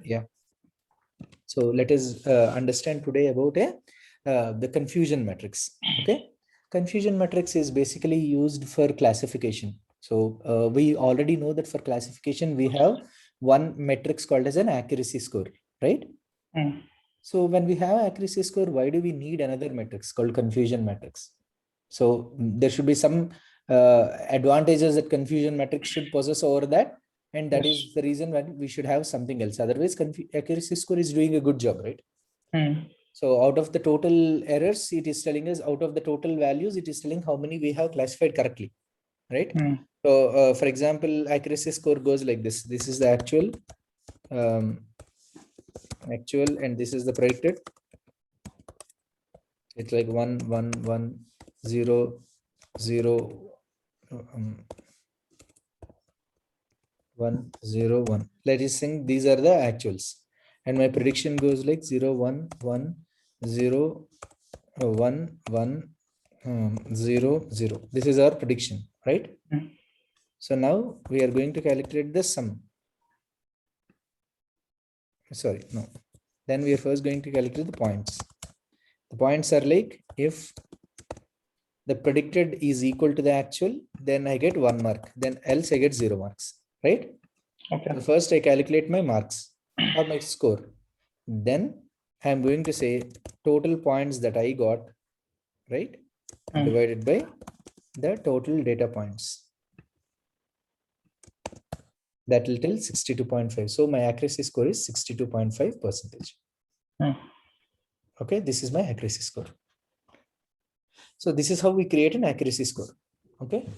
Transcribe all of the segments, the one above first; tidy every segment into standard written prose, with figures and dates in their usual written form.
Yeah. So let us understand today about the confusion matrix. Okay. Confusion matrix is basically used for classification. So we already know that for classification, we have one matrix called as an accuracy score, right? So when we have accuracy score, why do we need another matrix called confusion matrix? So there should be some advantages that confusion matrix should possess over that. And that is the reason why we should have something else. Otherwise, accuracy score is doing a good job, right? So out of the total errors, it is telling us out of the total values, it is telling how many we have classified correctly, right? So for example, accuracy score goes like this. This is the actual, and this is the predicted. It's like 1, 1, 1, 0, 0, 1, 0, 1. Let us think these are the actuals. And my prediction goes like 0, 1, 1, 0, 1, 1, 0, 0. This is our prediction, right? So now we are going to calculate the sum. Sorry, no. Then we are first going to calculate the points. The points are like if the predicted is equal to the actual, then I get 1 mark. Then else I get 0 marks, right? Okay. So first I calculate my marks or my score. Then I'm going to say total points that I got, right? Divided by the total data points. That will tell 62.5. So my accuracy score is 62.5%. Okay, this is my accuracy score. So this is how we create an accuracy score. Okay.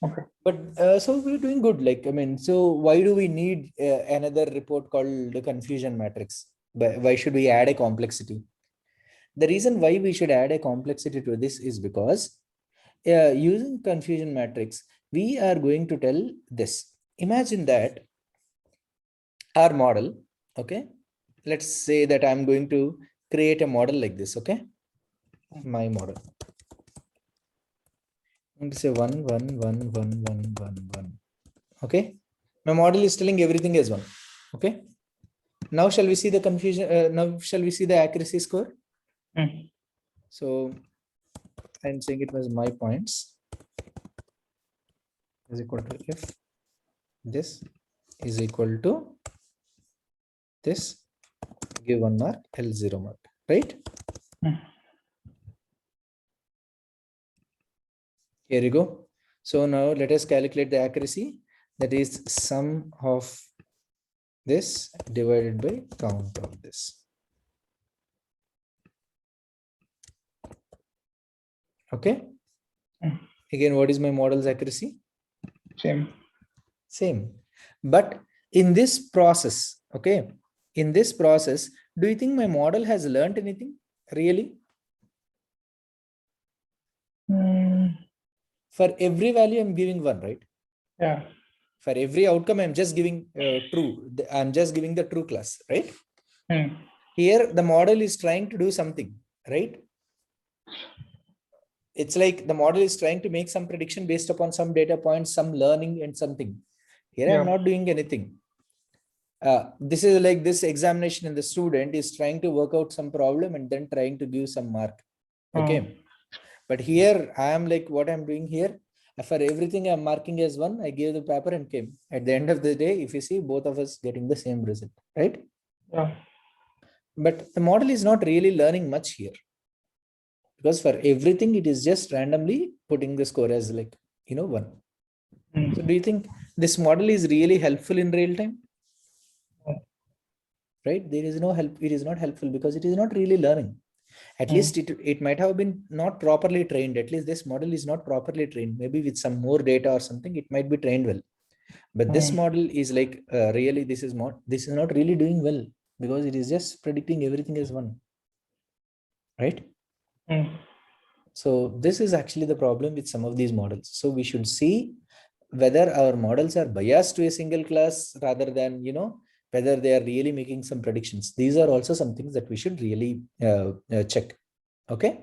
Okay. But so we're doing good. Like, I mean, so why do we need another report called the confusion matrix? Why should we add a complexity? The reason why we should add a complexity to this is because using confusion matrix, we are going to tell this. Imagine that our model, okay, let's say that I'm going to create a model like this, okay, my model. I'm going to say 1, 1, 1, 1, 1, 1, 1. Okay, my model is telling everything as 1. Okay, now shall we see the confusion? Now shall we see the accuracy score? So I'm saying it was my points is equal to if this is equal to this, give 1 mark, L 0 mark, right? Here you go. So now let us calculate the accuracy. That is sum of this divided by count of this. Okay. Again, what is my model's accuracy? Same. But in this process, okay, in this process, do you think my model has learned anything really? For every value, I'm giving 1, right? Yeah. For every outcome, I'm just giving true. I'm just giving the true class, right? Here, the model is trying to do something, right? It's like the model is trying to make some prediction based upon some data points, some learning and something. Here, I'm not doing anything. This is like this examination and the student is trying to work out some problem and then trying to give some mark. Okay. But here I am like what I'm doing here. For everything I'm marking as 1, I gave the paper and came. At the end of the day, if you see both of us getting the same result, right? Yeah. But the model is not really learning much here. Because for everything, it is just randomly putting the score as like, 1. So do you think this model is really helpful in real time? Right? There is no help. It is not helpful because it is not really learning. At least it might have been not properly trained. At least this model is not properly trained. Maybe with some more data or something, it might be trained well. But this model is like really, this is not really doing well because it is just predicting everything as 1. Right? So this is actually the problem with some of these models. So we should see whether our models are biased to a single class rather than, whether they are really making some predictions. These are also some things that we should really check. Okay.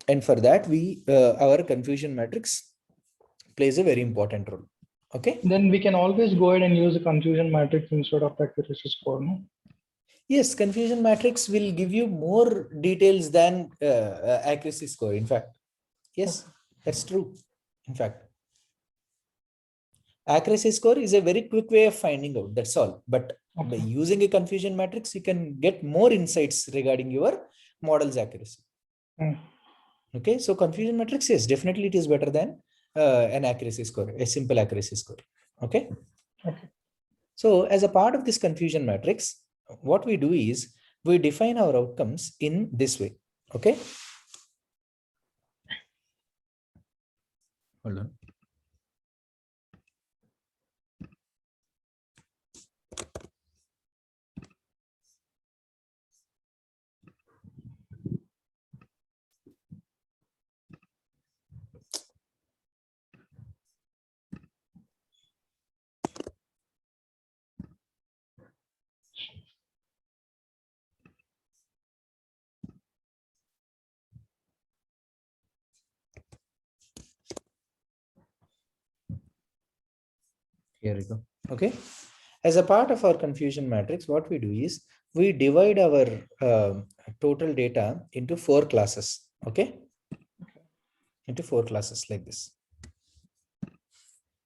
And for that, our confusion matrix plays a very important role. Okay. Then we can always go ahead and use the confusion matrix instead of the accuracy score, no? Yes, confusion matrix will give you more details than accuracy score. In fact, yes, that's true. In fact, accuracy score is a very quick way of finding out. That's all. But by using a confusion matrix, you can get more insights regarding your model's accuracy. Okay, so confusion matrix, yes, definitely it is better than an accuracy score, a simple accuracy score. Okay. So as a part of this confusion matrix, what we do is we define our outcomes in this way. Okay. Hold on. Here we go. Okay. As a part of our confusion matrix, what we do is we divide our total data into 4 classes. Okay. Into 4 classes like this.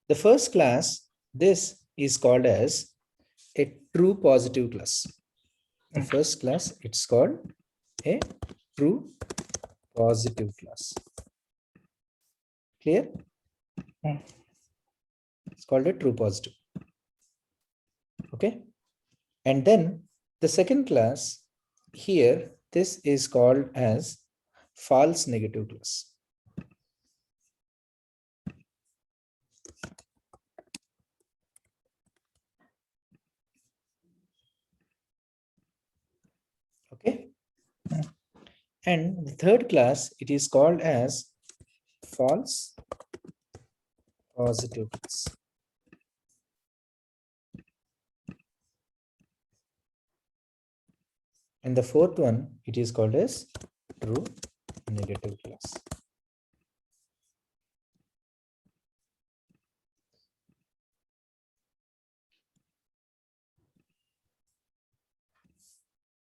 The first class, this is called as a true positive class. The first class, it's called a true positive class. Clear? It's called a true positive. Okay. And then the second class here, this is called as false negative class. Okay. And the third class, it is called as false positive class. And the fourth one, it is called as true negative class.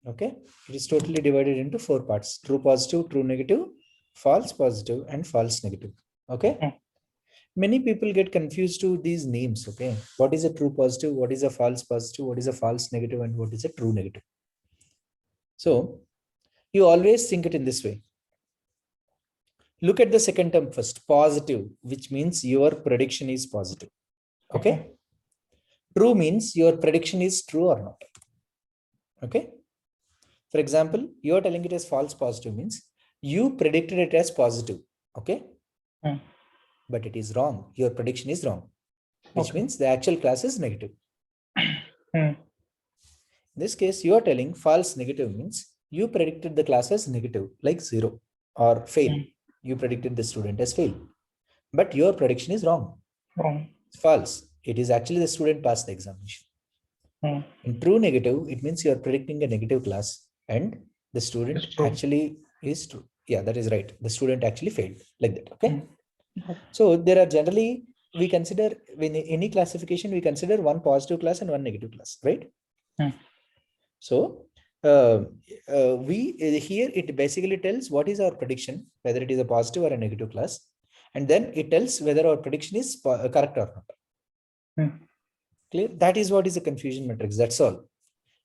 Okay, it is totally divided into 4 parts: true positive, true negative, false positive, and false negative. Okay. Many people get confused to these names. Okay, what is a true positive, what is a false positive, what is a false negative, and what is a true negative? So you always think it in this way. Look at the second term first, positive, which means your prediction is positive. Okay. True means your prediction is true or not. Okay. For example, you are telling it as false positive means you predicted it as positive. Okay. But it is wrong. Your prediction is wrong, which means the actual class is negative. In this case, you are telling false negative means you predicted the class as negative, like 0 or fail. You predicted the student as fail, but your prediction is wrong. It's false. It is actually the student passed the examination. In true negative, it means you are predicting a negative class and the student actually is true. Yeah, that is right. The student actually failed, like that. Okay. So there are generally, we consider when any classification, we consider one positive class and one negative class, right? So here it basically tells what is our prediction, whether it is a positive or a negative class, and then it tells whether our prediction is correct or not. Clear? That is what is a confusion matrix. That's all.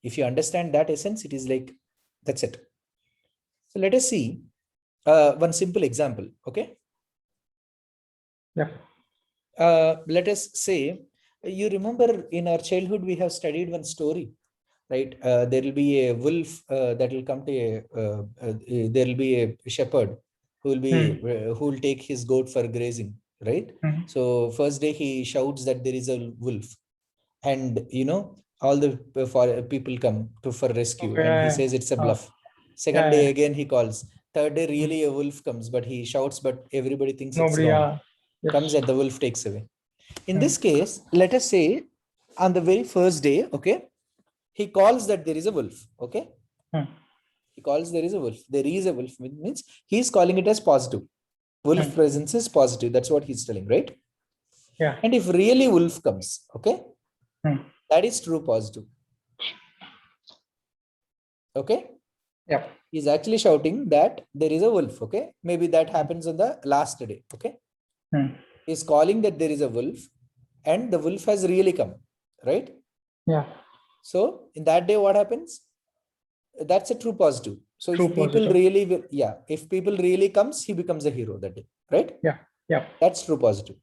If you understand that essence, it is like, that's it. So let us see one simple example. Okay. Let us say, you remember in our childhood, we have studied one story, right? There will be a wolf that will come to there will be a shepherd who will take his goat for grazing, right? So first day he shouts that there is a wolf, and all the people come for rescue, and he says it's a bluff. Second day again he calls. Third day really a wolf comes, but he shouts, but everybody thinks it's wrong. Comes and the wolf takes away. In this case, let us say on the very first day, okay, he calls that there is a wolf. Okay. He calls there is a wolf. There is a wolf means he's calling it as positive. Wolf presence is positive. That's what he's telling, right? Yeah. And if really wolf comes, okay, Hmm. that is true positive. Okay. Yeah. He's actually shouting that there is a wolf. Okay. Maybe that happens on the last day. Okay. Hmm. He's calling that there is a wolf and the wolf has really come. Right. Yeah. So in that day, what happens? That's a true positive. So True if people positive. really will, yeah, if people really comes, he becomes a hero that day. Right. Yeah. Yeah. That's true positive.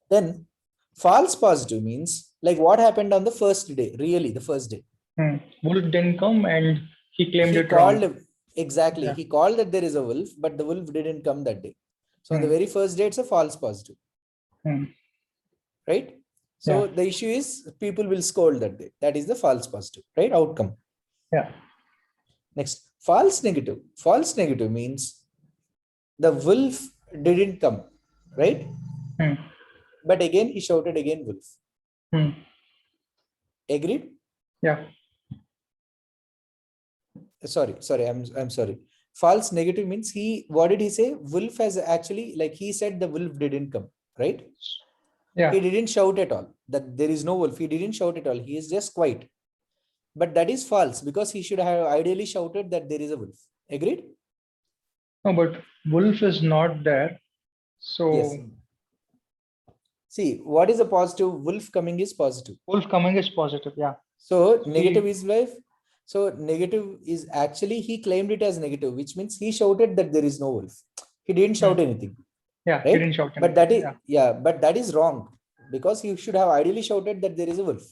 Then false positive means like what happened on the first day, really the first day. Hmm. Wolf didn't come and he claimed He it wrong. called, exactly, Yeah. he called that there is a wolf, but the wolf didn't come that day. So on the Hmm. very first day, it's a false positive, Hmm. right? Yeah. So the issue is people will scold that day. That is the false positive, right? Outcome. Yeah. Next, false negative. False negative means the wolf didn't come, right? Hmm. But again, he shouted again wolf. Hmm. Agreed? Yeah. Sorry, I'm sorry. False negative means he, what did he say? Wolf has actually, like he said the wolf didn't come, right? Yeah. He didn't shout at all that there is no wolf. He didn't shout at all. He is just quiet. But that is false because he should have ideally shouted that there is a wolf. Agreed? No, but wolf is not there. Yes. So See, what is a positive? Wolf coming is positive. wolf coming is positive. Yeah. So So negative is life. So negative is actually he claimed it as negative, which means he shouted that there is no wolf. He didn't shout anything, yeah, he right? didn't shout But anything. that is, Yeah. yeah, but that is wrong because he should have ideally shouted that there is a wolf,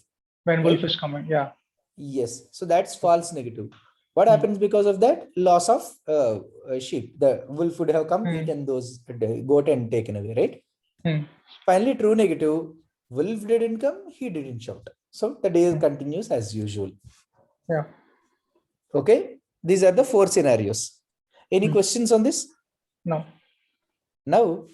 When wolf right? is coming. Yeah. Yes. So that's false negative. What Hmm. happens because of that? Loss of sheep. The wolf would have come, Hmm. eaten those goat and taken away, right? Hmm. Finally, true negative. Wolf didn't come, he didn't shout. So the day continues as usual. Yeah. Okay. These are the four scenarios. Any Hmm. questions on this? No. Now,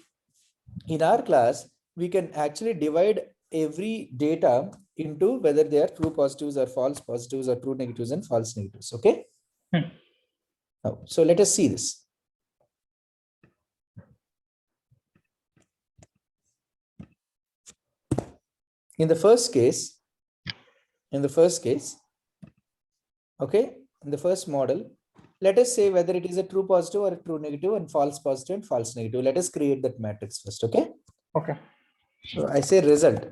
in our class, we can actually divide every data into whether they are true positives or false positives or true negatives and false negatives. Okay. Hmm. Now, so let us see this. In the first case, okay, in the first model, let us say whether it is a true positive or a true negative and false positive and false negative. Let us create that matrix first. Okay. Okay. So I say result.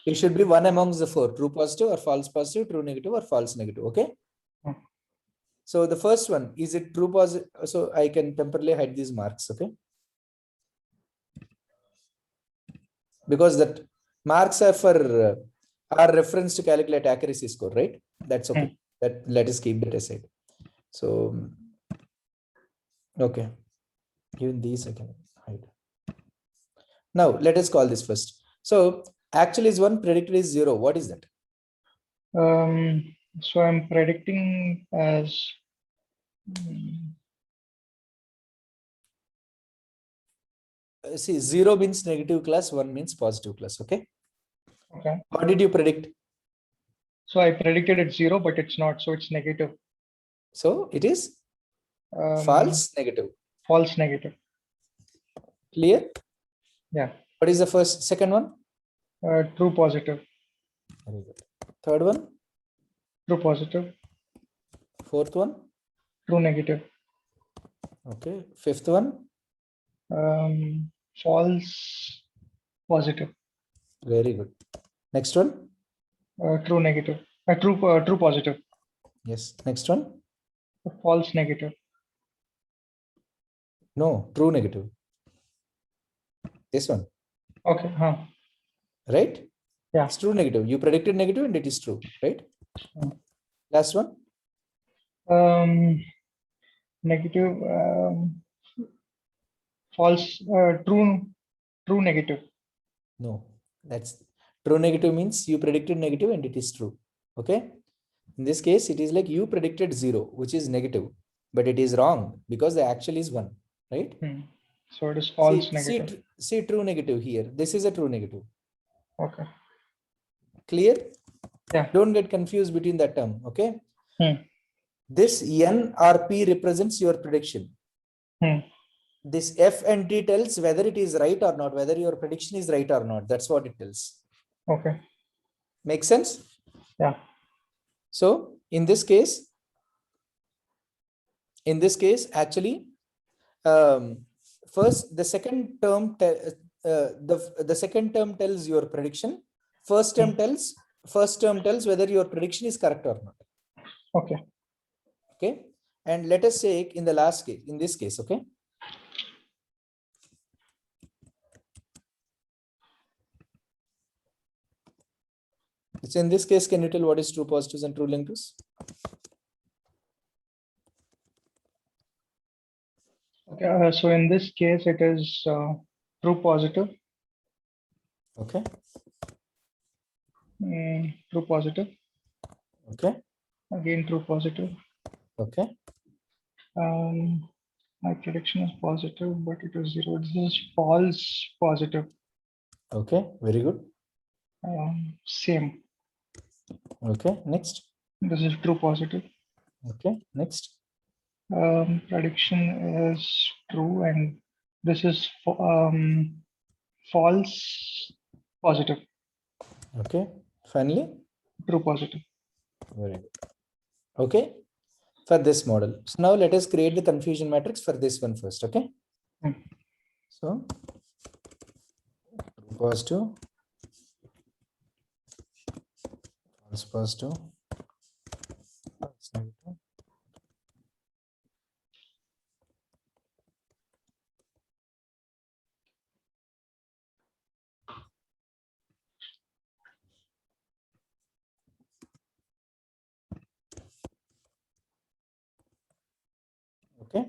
It should be one amongst the four: true positive or false positive, true negative or false negative. Okay. Hmm. So the first one, is it true positive? So I can temporarily hide these marks. Okay. Because that marks are for are reference to calculate accuracy score, right? That's Hmm. okay. That let us keep that aside. So okay, even these I can hide. Now let us call this first. So actually is one, predicted is zero. What is that? So I'm predicting as hmm, See, zero means negative class, one means positive class. Okay. okay. What did you predict? So I predicted it's zero, but it's not. So it's negative. So it is Um, false negative. false negative. Clear? Yeah. What is the first, second one? True positive. Very good. Third one? True positive. Fourth one? True negative. Okay. Fifth one? False positive. Very good. Next one? True negative. True positive. Yes. Next one? False negative. No, true negative. This one, Okay. Huh. right? Yeah. It's true negative. You predicted negative and it is true, right? Hmm. Last one? Um, negative. False. True negative. No. That's true negative means you predicted negative and it is true. Okay. In this case, it is like you predicted zero, which is negative, but it is wrong because the actual is one, right? Hmm. So it is false See, negative. see true negative here. This is a true negative. Okay. Clear? Yeah. Don't get confused between that term. Okay. Hmm. This N or P represents your prediction. Hmm. this F and T tells whether it is right or not, whether your prediction is right or not. That's what it tells. Okay. Makes sense? Yeah. So in this case, actually, first the second term the second term tells your prediction. First term tells whether your prediction is correct or not. Okay. Okay. And let us say in the last case, in this case, okay. So in this case, can you tell what is true positives and true negatives? Okay. So in this case, it is true positive. Okay. True positive. Okay. Again, true positive. Okay. My prediction is positive, but it is 0. This is false positive. Okay. Very good. Same. Okay. Next. This is true positive. Okay. Next. Prediction is true, and this is false positive. Okay. Finally. True positive. Very good. Okay. For this model. So now let us create the confusion matrix for this one first. Okay. So true positive, false positive, false negative. Okay.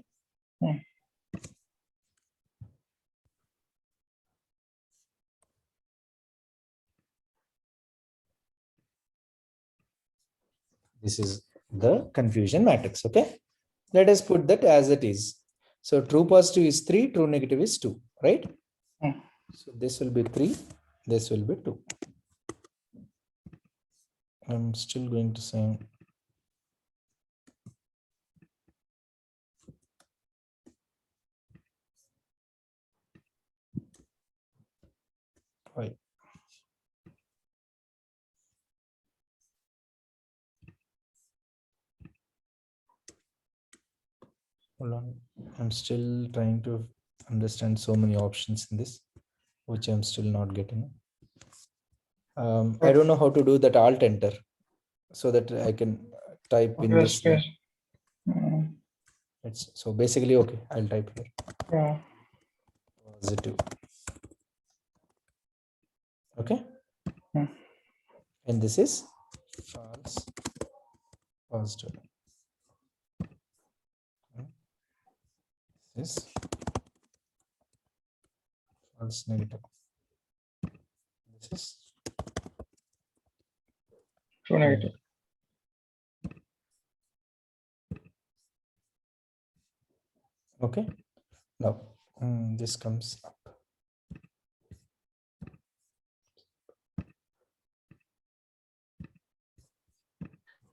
This is the confusion matrix. Okay. Let us put that as it is. So true positive is 3, true negative is 2, right? So this will be 3, this will be 2. I'm still going to say why. Hold on. I'm still trying to understand so many options in this, which I'm still not getting. I don't know how to do that alt enter so that I can type in this. It's so basically okay. I'll type here. Yeah. Positive. Okay. And this is false positive. This is false negative. This is True negative. Okay. Now this comes up.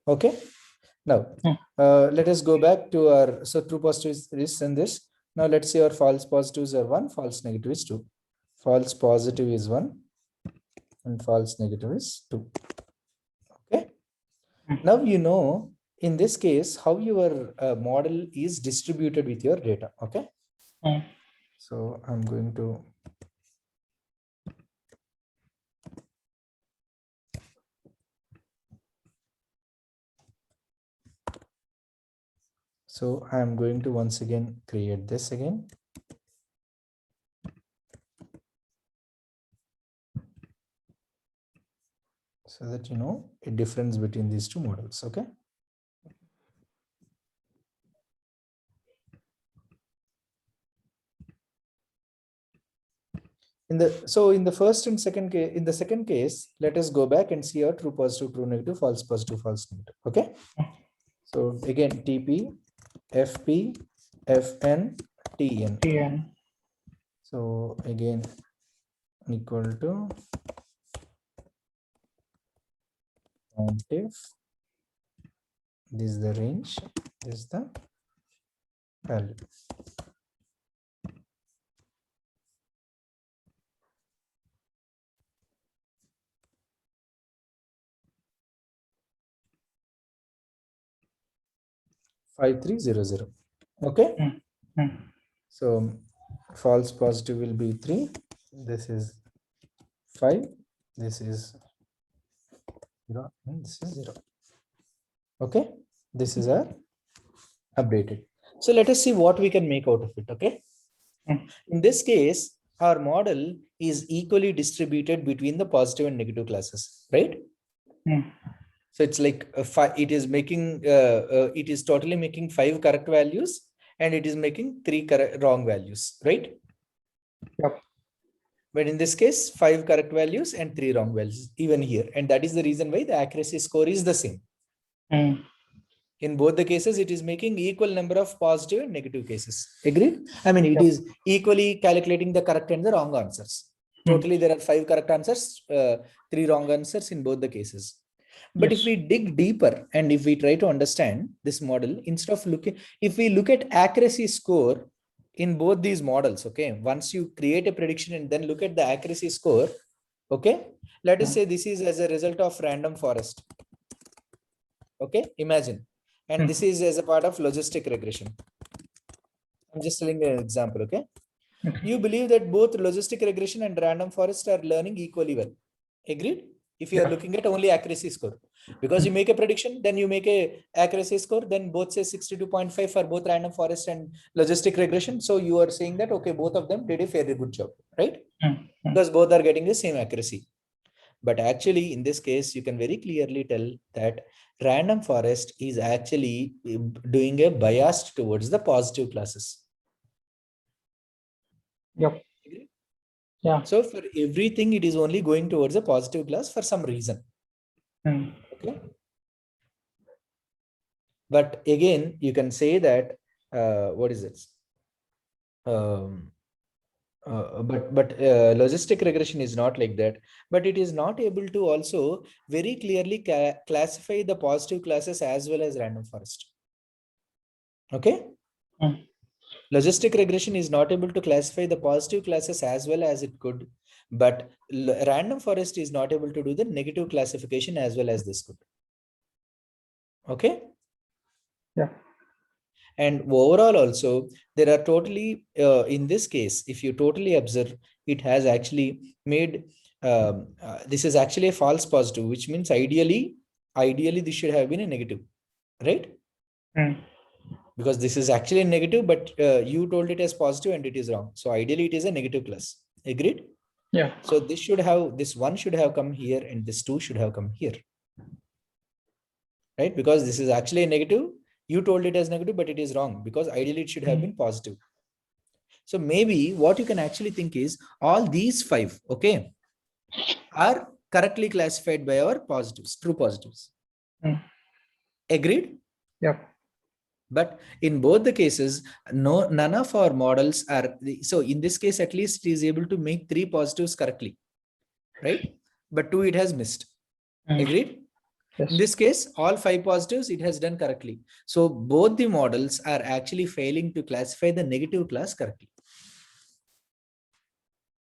Okay. Now let us go back to our true positive is this and this. Now let's say our false positives are 1, false negative is 2. False positive is 1 and false negative is 2. Okay. Now you know in this case how your model is distributed with your data. Okay. So I'm going to once again create this again. So that you know a difference between these two models. Okay. In the first and second case, in the second case, let us go back and see our true positive, true negative, false positive, false negative. Okay. So again, TP, FP, FN, TN. So again, equal to if this is the range, this is the value. 5300. Okay. Mm, mm. So false positive will be 3. This is 5. This is 0. And this is 0. Okay. This is our updated. So let us see what we can make out of it. Okay. Mm. In this case, our model is equally distributed between the positive and negative classes, right? Mm. So it's like it is making it is totally making 5 correct values and it is making 3 wrong values, right? Yep. But in this case, 5 correct values and 3 wrong values even here, and that is the reason why the accuracy score is the same. Mm. In both the cases, it is making equal number of positive and negative cases. Agreed? I mean, it Yep. is equally calculating the correct and the wrong answers. Totally, there are 5 correct answers, 3 wrong answers in both the cases. But if Yes. we dig deeper and if we try to understand this model, instead of looking, if we look at accuracy score in both these models, okay, once you create a prediction and then look at the accuracy score, okay, let us say this is as a result of random forest. Okay, imagine. And this Mm. is as a part of logistic regression. I'm just telling you an example, okay? Okay. You believe that both logistic regression and random forest are learning equally well. Agreed? If you are Yeah. looking at only accuracy score, because you make a prediction, then you make a accuracy score, then both say 62.5 for both random forest and logistic regression. So you are saying that, okay, both of them did a fairly good job, right? Mm. Mm. Because both are getting the same accuracy. But actually, in this case, you can very clearly tell that random forest is actually doing a bias towards the positive classes. Yep. Yeah. So for everything, it is only going towards a positive class for some reason. Mm. Okay. But again, you can say that, what is it? But logistic regression is not like that, but it is not able to also very clearly classify the positive classes as well as random forest. Okay. Mm. Logistic regression is not able to classify the positive classes as well as it could, but random forest is not able to do the negative classification as well as this could. Okay. Yeah. And overall also, there are totally, in this case, if you totally observe, it has actually made, this is actually a false positive, which means ideally this should have been a negative, right? Mm. Because this is actually a negative, but you told it as positive and it is wrong. So ideally it is a negative class. Agreed? Yeah. So this one should have come here and this 2 should have come here. Right? Because this is actually a negative. You told it as negative, but it is wrong because ideally it should have been positive. So maybe what you can actually think is all these 5, okay, are correctly classified by our positives, true positives. Mm. Agreed? Yep. But in both the cases, none of our models are, so in this case, at least it is able to make 3 positives correctly, right? But 2 it has missed. Mm. Agreed? Yes. In this case, all 5 positives it has done correctly. So both the models are actually failing to classify the negative class correctly.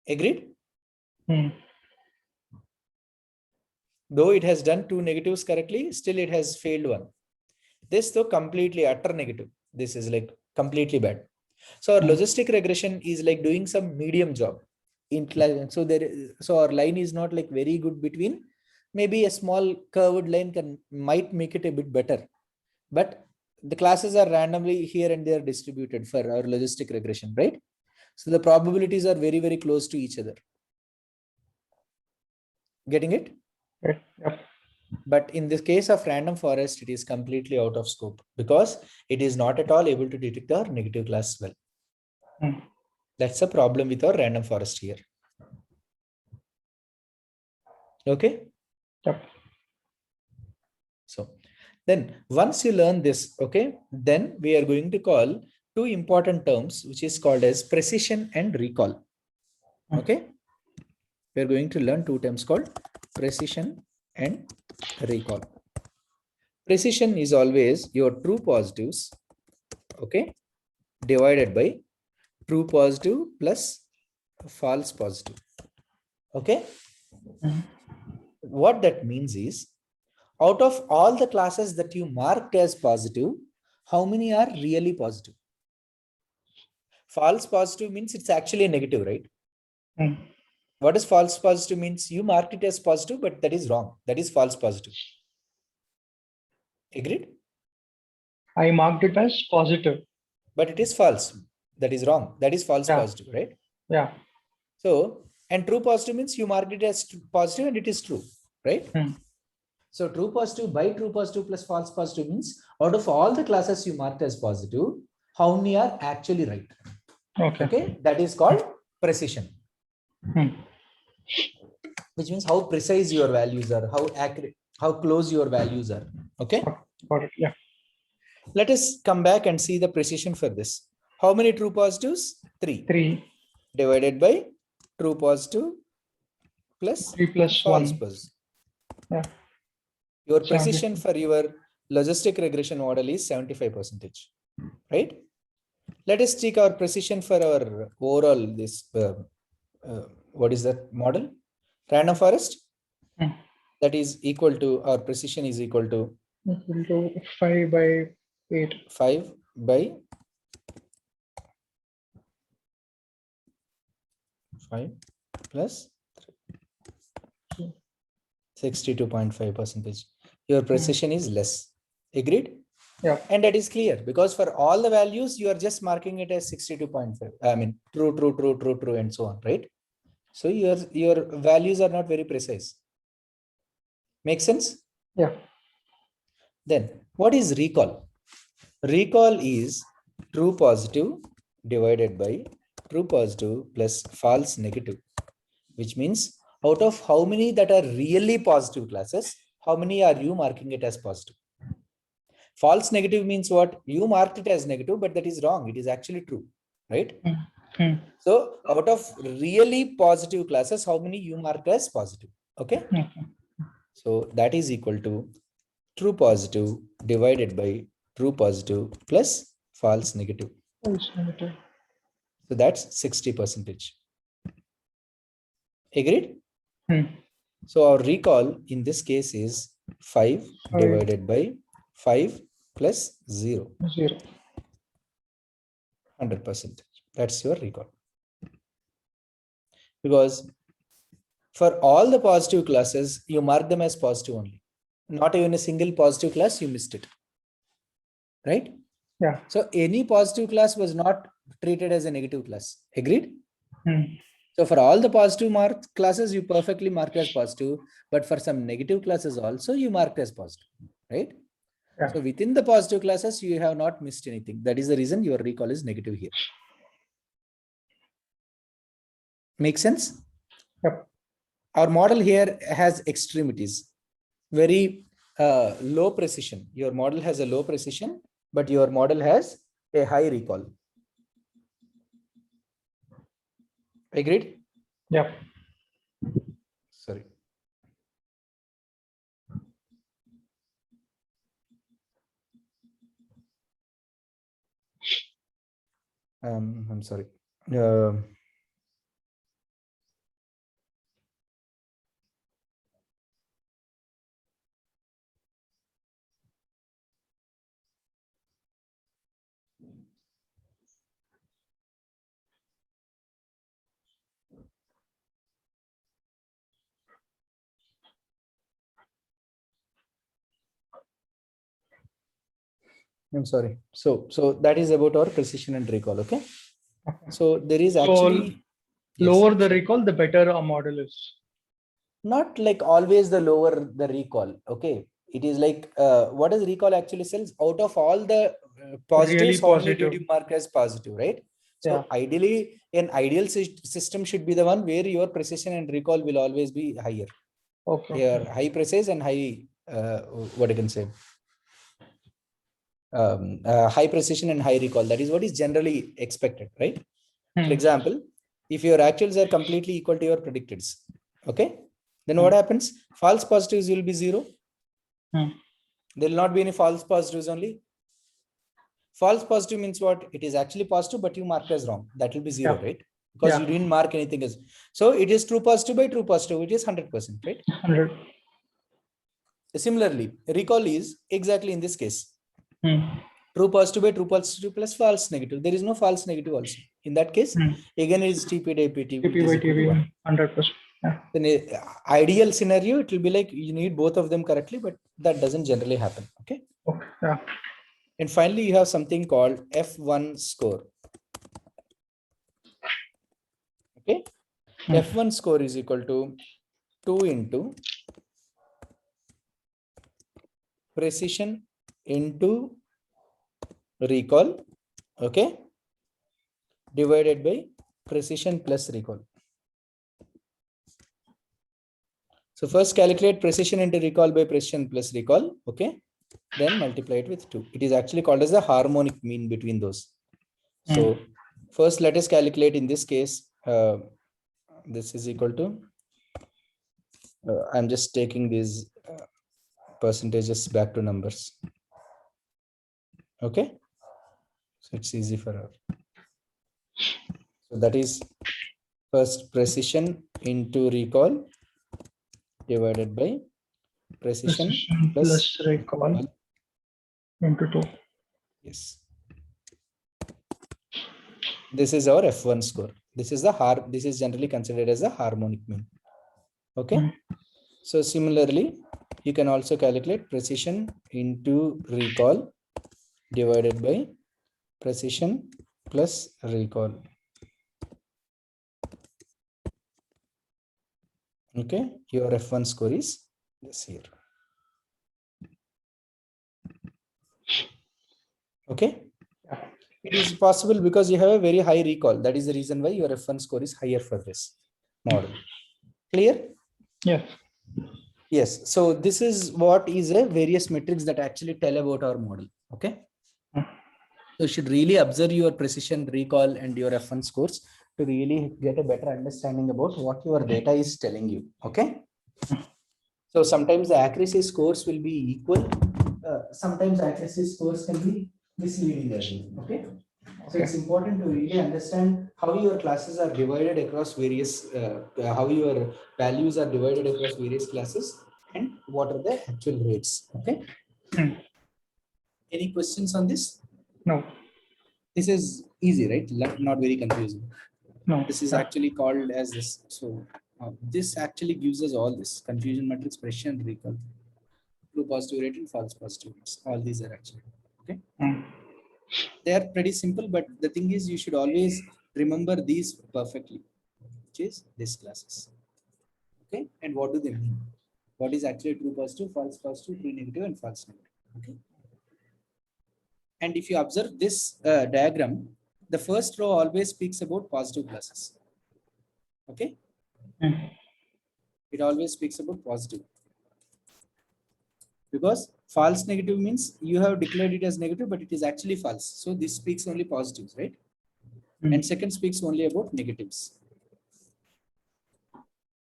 Agreed? Mm. Though it has done 2 negatives correctly, still it has failed one. This though completely utter negative. This is like completely bad. So our logistic regression is like doing some medium job. So our line is not like very good between. Maybe a small curved line might make it a bit better. But the classes are randomly here and there distributed for our logistic regression, right? So the probabilities are very, very close to each other. Getting it? Right. Yep. But in this case of random forest, it is completely out of scope because it is not at all able to detect our negative class well. Mm. That's a problem with our random forest here. Okay. Yep. So then once you learn this, okay, then we are going to call 2 important terms, which is called as precision and recall. Okay. We are going to learn 2 terms called precision and recall. Precision is always your true positives, okay, divided by true positive plus false positive. Okay. Mm. What that means is, out of all the classes that you marked as positive, how many are really positive? False positive means it's actually a negative, right? Hmm. What is false positive means? You marked it as positive, but that is wrong. That is false positive. Agreed? I marked it as positive. But it is false. That is wrong. That is false Yeah. positive, right? Yeah. So, and true positive means you marked it as positive and it is true, right? Hmm. So true positive by true positive plus false positive means out of all the classes you marked as positive, how many are actually right? Okay. Okay, that is called precision. Hmm. Which means how precise your values are, how accurate, how close your values are. Okay. Got it. Yeah. Let us come back and see the precision for this. How many true positives? 3. 3. Divided by true positive plus 3 plus false 1. positive. Yeah. Your 70. precision for your logistic regression model is 75%, right? Let us check our precision for our overall this what is that model? Random forest. Hmm. That is equal to, our precision is equal to Equal to 5 by 8. 5 by 5 plus 62.5%. Your precision is less. Agreed? Yeah. And that is clear because for all the values, you are just marking it as 62.5. I mean, true, true, true, true, true, and so on, right? So your values are not very precise. Make sense? Yeah. Then what is recall? Recall is true positive divided by true positive plus false negative, which means out of how many that are really positive classes, how many are you marking it as positive? False negative means what? You marked it as negative, but that is wrong. It is actually true, right? Hmm. So out of really positive classes, how many you marked as positive? Okay. Okay. So that is equal to true positive divided by true positive plus false negative. False negative. So that's 60%. Agreed? Hmm. So our recall in this case is 5 divided by 5 plus 0. 0. 100%. That's your recall. Because for all the positive classes, you mark them as positive only. Not even a single positive class, you missed it. Right? Yeah. So any positive class was not treated as a negative class. Agreed? Hmm. So for all the positive mark classes, you perfectly marked as positive, but for some negative classes also, you marked as positive, right? Yeah. So within the positive classes, you have not missed anything. That is the reason your recall is negative here. Make sense? Yep. Our model here has extremities, very low precision. Your model has a low precision, but your model has a high recall. Agreed? Yep. Sorry. I'm sorry. I'm sorry. So that is about our precision and recall. Okay. So there is So actually, yes, lower the sure. recall, the better a model is. Not like always the lower the recall. Okay. It is like what does recall actually sells? Out of all the positives, Really how many did positive. you mark as positive, right? Yeah. So ideally, an ideal system should be the one where your precision and recall will always be higher. Okay. Here, high precise and high, what I can say, high precision and high recall. That is what is generally expected, right? For example, if your actuals are completely equal to your predicteds, okay, then what happens? False positives will be 0. There will not be any false positives only. False positive means what? It is actually positive, but you marked as wrong. That will be 0, Yeah. right? Because Yeah. you didn't mark anything else. So it is true positive by true positive, which is 100%, right? 100. Similarly, recall is exactly in this case. true positive by true positive plus false negative. There is no false negative also. In that case, again it is TP by TP. TP by TP, 100%. Yeah. In an ideal scenario, it will be like you need both of them correctly, but that doesn't generally happen. Okay. Okay. Yeah. And finally, you have something called F1 score. Okay. F1 score is equal to 2 into precision into recall. Okay. Divided by precision plus recall. So first calculate precision into recall by precision plus recall. Okay. Then multiply it with 2. It is actually called as the harmonic mean between those. So first let us calculate in this case, this is equal to, I'm just taking these percentages back to numbers. Okay. So it's easy for her. So that is first precision into recall divided by precision plus recall into 2. Yes. This is our F1 score. This is this is generally considered as the harmonic mean. Okay. So similarly, you can also calculate precision into recall divided by precision plus recall. Okay, your F1 score is this here. Okay, it is possible because you have a very high recall. That is the reason why your F1 score is higher for this model. Clear? Yes. Yes. So this is what is a various metrics that actually tell about our model. Okay. So you should really observe your precision, recall, and your F1 scores to really get a better understanding about what your data is telling you. Okay. So sometimes the accuracy scores will be equal. Sometimes accuracy scores can be misleading as well. Okay. So it's important to really understand how your classes are divided across various, how your values are divided across various classes and what are the actual rates. Okay. Any questions on this? No. This is easy, right? Not very confusing. No. This is actually called as this. So this actually gives us all this confusion matrix, precision, recall, true positive rate and false positive rates. All these are actually okay. They are pretty simple, but the thing is you should always remember these perfectly, which is these classes. Okay, and what do they mean? What is actually true positive, false positive, true negative, and false negative? Okay. And if you observe this diagram, the first row always speaks about positive classes. Okay. It always speaks about positive. Because false negative means you have declared it as negative, but it is actually false. So this speaks only positives, right? And second speaks only about negatives.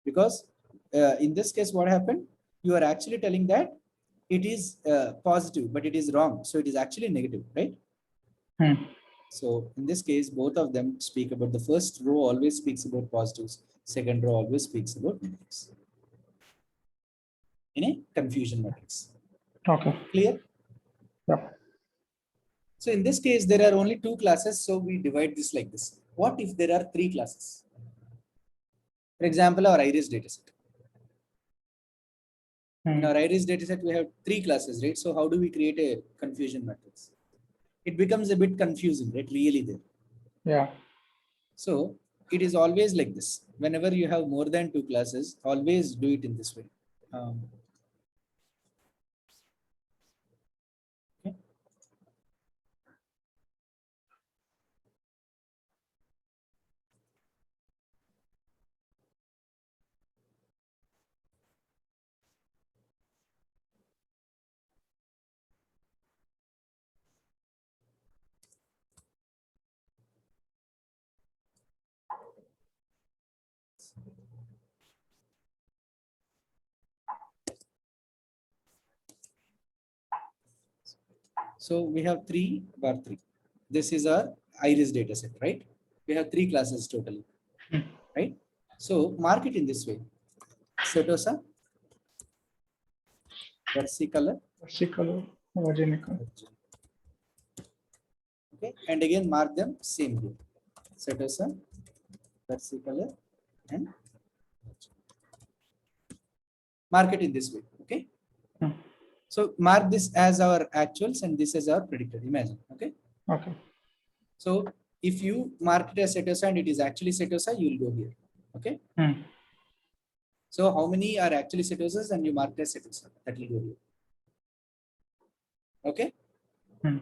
Because in this case, what happened? You are actually telling that it is positive, but it is wrong. So it is actually negative, right? So in this case, both of them speak about the first row always speaks about positives. Second row always speaks about negatives. In a confusion matrix. Okay. Clear? Yeah. So in this case, there are only 2 classes. So we divide this like this. What if there are 3 classes? For example, our iris dataset. In our iris dataset, we have 3 classes, right? So how do we create a confusion matrix? It becomes a bit confusing, right? Really there. Yeah. So it is always like this. Whenever you have more than 2 classes, always do it in this way. Okay. So we have 3 bar 3. This is our iris dataset, right? We have 3 classes totally, right? So mark it in this way. Setosa, versicolor, Versicolor, virginical. Okay, and again mark them same way. Setosa, versicolor, and mark it in this way. Okay. Hmm. So mark this as our actuals and this as our predicted. Imagine. Okay. Okay. So if you mark it as Setosa and it is actually Setosa, you will go here. Okay. Hmm. So how many are actually Setosas and you mark it as Setosa? That will go here. Okay. Hmm.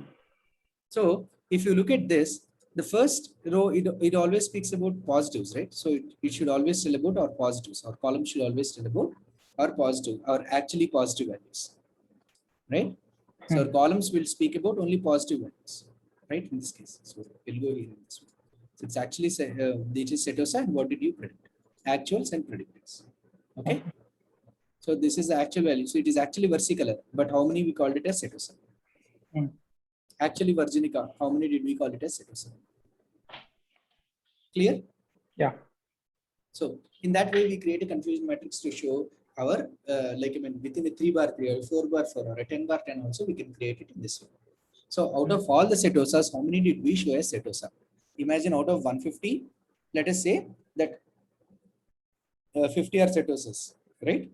So if you look at this, the first row, it always speaks about positives, right? So it should always tell about our positives. Our column should always tell about our positive, or actually positive values, right? So our Hmm. columns will speak about only positive values, right? In this case, so we'll go here in this one. So it's actually this is Setosa, and what did you predict? Actuals and predicteds. Okay. Okay. So this is the actual value. So it is actually versicolor, but how many we called it as Setosa? Hmm. Actually virginica, how many did we call it as Setosa? Clear? Yeah. So in that way, we create a confusion matrix to show our like I mean within a 3 bar 3 or 4 bar 4 or a 10 bar 10 also we can create it in this way. So out of all the Setosas, how many did we show as Setosa? Imagine out of 150, let us say that 50 are Setosas, right?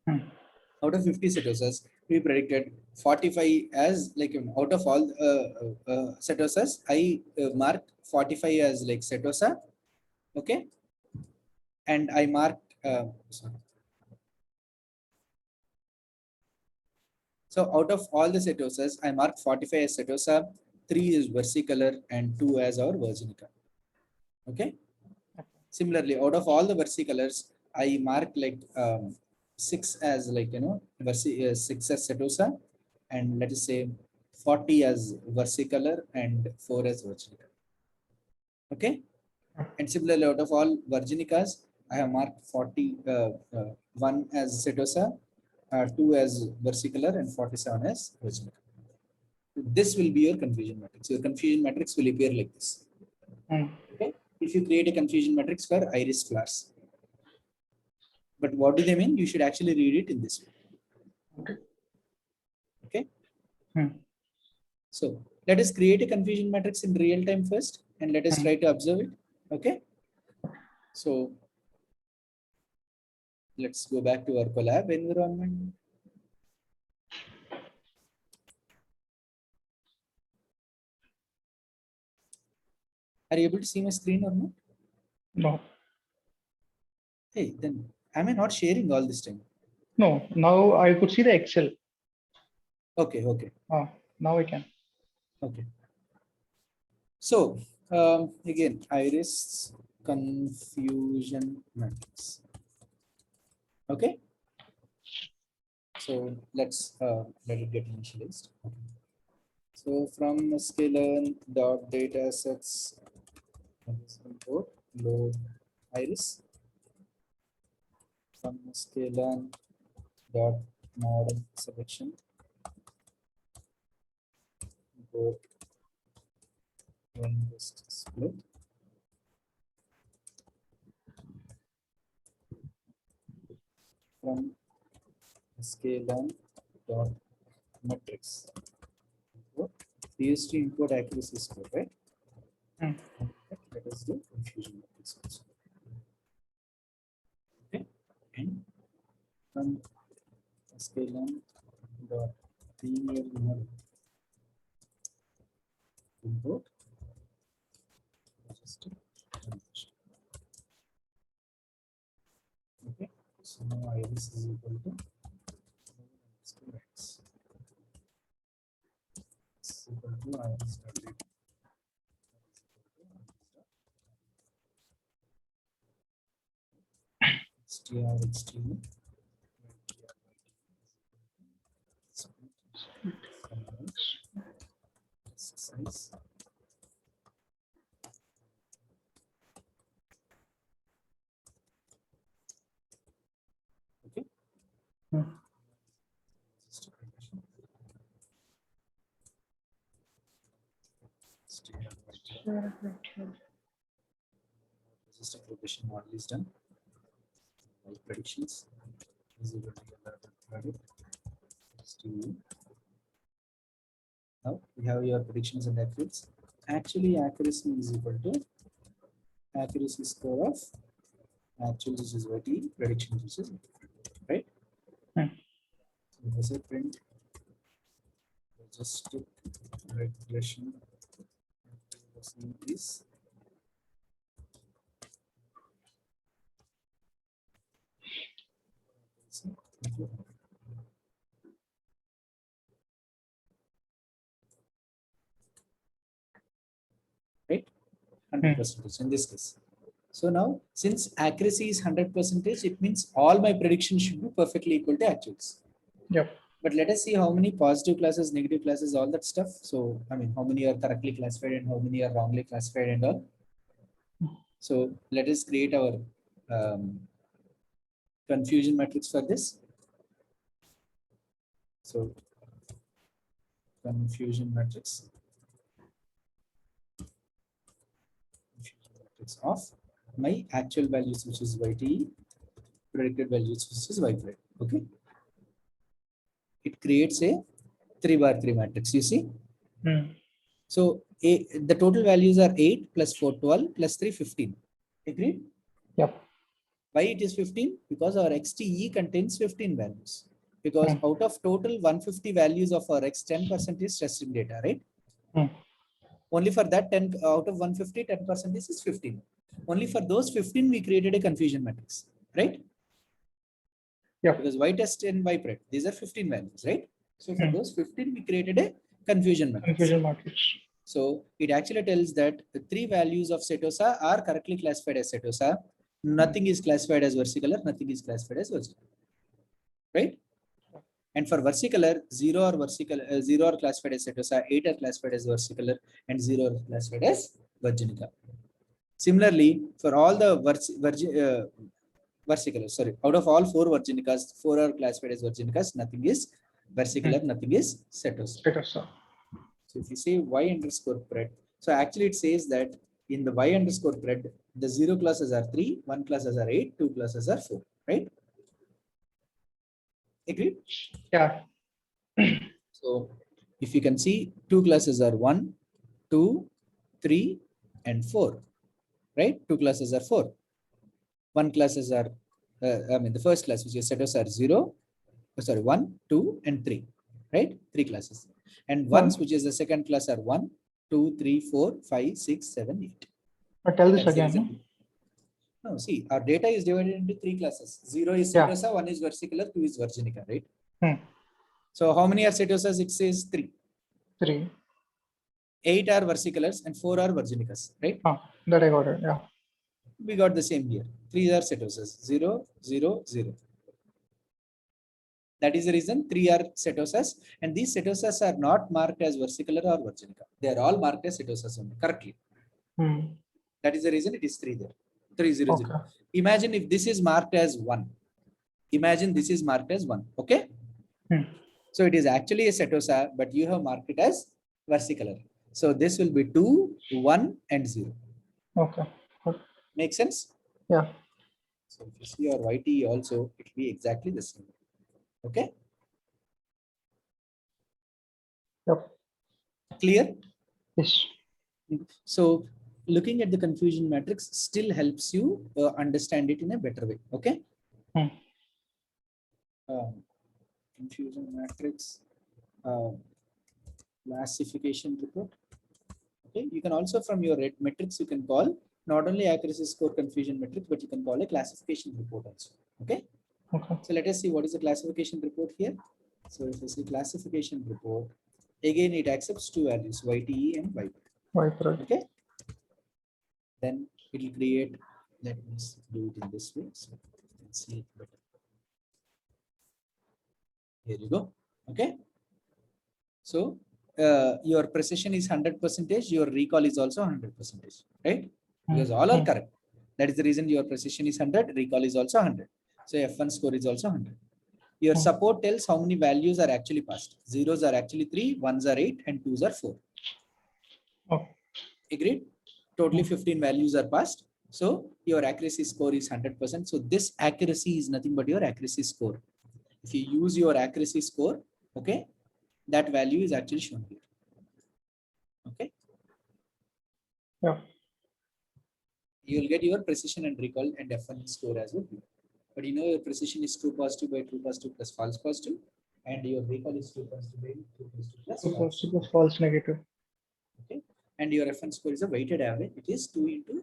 Hmm. Out of 50 Setosas, we predicted 45 as like out of all Setosas, I marked 45 as like Setosa, okay, and I marked sorry. So out of all the Setosas, I marked 45 as Setosa, 3 is versicolor, and 2 as our virginica. Okay. Similarly, out of all the versicolors, I marked like 6 as like 6 as Setosa, and let us say 40 as versicolor and 4 as virginica. Okay. And similarly, out of all virginicas, I have marked 1 as Setosa, 2 as versicolor, and 47 as virginica. This will be your confusion matrix. Your confusion matrix will appear like this. Hmm. Okay. If you create a confusion matrix for iris flowers. But what do they mean? You should actually read it in this way. Okay. Okay. Hmm. So let us create a confusion matrix in real time first, and let us Hmm. try to observe it. Okay. So let's go back to our collab environment. Are you able to see my screen or not? No. Hey, then am I not sharing all this time? No. Now I could see the Excel. Okay. Okay. Now I can. Okay. So again, iris confusion matrix. Okay. So let's let it get initialized. Okay. So from scalar dot data sets import load iris from scalar dot model selection import one list split from scalar dot matrix import. We used to import accuracy score, right? Hmm. Let us do confusion matrix also. Okay, and from scalar dot linear model import just okay. So now iris is equal to x is equal to iris dot data strhtml size. Okay. Hmm. Just a condition. strhtml just a progression model is done. All predictions is equal to credit. Now we have your predictions and accurates. Actually, accuracy is equal to accuracy score of actual, this is YT, prediction, this is right. Hmm. So this is print logistic regression is right, 100% in this case. So now, since accuracy is 100%, it means all my predictions should be perfectly equal to actuals. Yep. But let us see how many positive classes, negative classes, all that stuff. So, I mean, how many are correctly classified and how many are wrongly classified and all. So let us create our confusion matrix for this. So confusion matrix of my actual values, which is YTE, predicted values, which is Y prime. Okay. It creates a 3x3 matrix, you see. So the total values are 8 plus 4, 12 plus 3, 15. Agreed? Yep. Why it is 15? Because our XTE contains 15 values. Because out of total 150 values of our X, 10% is testing data, right? Only for that 10 out of 150, 10% is 15. Only for those 15, we created a confusion matrix, right? Yep. Because Y test and Y pred, these are 15 values, right? So for those 15, we created a confusion matrix. Confusion matrix. So it actually tells that the 3 values of setosa are correctly classified as setosa. Nothing is classified as versicolor. Nothing is classified as versicolor, right? And for versicolor, 0 are versicolor, 0 are classified as setosa, 8 are classified as versicolor, and 0 are classified as virginica. Similarly, for all the versicolors, sorry, out of all 4 virginicas, 4 are classified as virginicas. Nothing is versicolor. Nothing is setosa. So if you say Y underscore pred, so actually it says that in the Y underscore pred, the 0 classes are 3, 1 classes are 8, 2 classes are 4, right? Agreed? Yeah. So if you can see, 2 classes are 1, 2, 3, and 4, right? 2 classes are 4. 1 classes are, I mean, the first class, which is setos are 0, sorry, 1, 2, and 3, right? 3 classes. And ones, which is the second class, are 1, 2, 3, 4, 5, 6, 7, 8. Tell this again. No, see, our data is divided into 3 classes. 0 is setosa, 1 is versicolor, 2 is virginica, right? So how many are setosas? It says 3. 3. 8 are versicolors and 4 are virginicas, right? That I got it, yeah. We got the same here. 3 are setosas, 0, 0, 0. That is the reason 3 are setosas, and these setosas are not marked as versicolor or virginica. They are all marked as setosas only, correctly. That is the reason it is 3 there. 300. Okay. Imagine if this is marked as 1. Imagine this is marked as 1. Okay. So it is actually a setosa, but you have marked it as versicolor. So this will be 2, 1, and 0. Okay. Make sense? Yeah. So if you see your YT also, it will be exactly the same. Okay. Yep. Clear? Yes. So looking at the confusion matrix still helps you understand it in a better way. Okay. Confusion matrix classification report. Okay. You can also from your metrics you can call not only accuracy score confusion matrix, but you can call a classification report also. Okay. Okay. So let us see what is the classification report here. So if you see classification report, again it accepts 2 values, YTE and YPRED. Okay. Then it will create, let me do it in this way so you can see it better. Here you go. Okay. So your precision is 100%, your recall is also 100%, right? Because all are correct. That is the reason your precision is 100, recall is also 100. So F1 score is also 100. Your support tells how many values are actually passed. Zeros are actually 3, ones are 8, and twos are 4. Oh. Agreed? Totally 15 values are passed. So your accuracy score is 100%. So this accuracy is nothing but your accuracy score. If you use your accuracy score, okay, that value is actually shown here. Okay. Yeah. You will get your precision and recall and F1 score as well. But you know your precision is true positive by true positive plus false positive, and your recall is true positive by true positive plus True false. positive plus false negative. Okay, and your F1 score is a weighted average. It is 2 into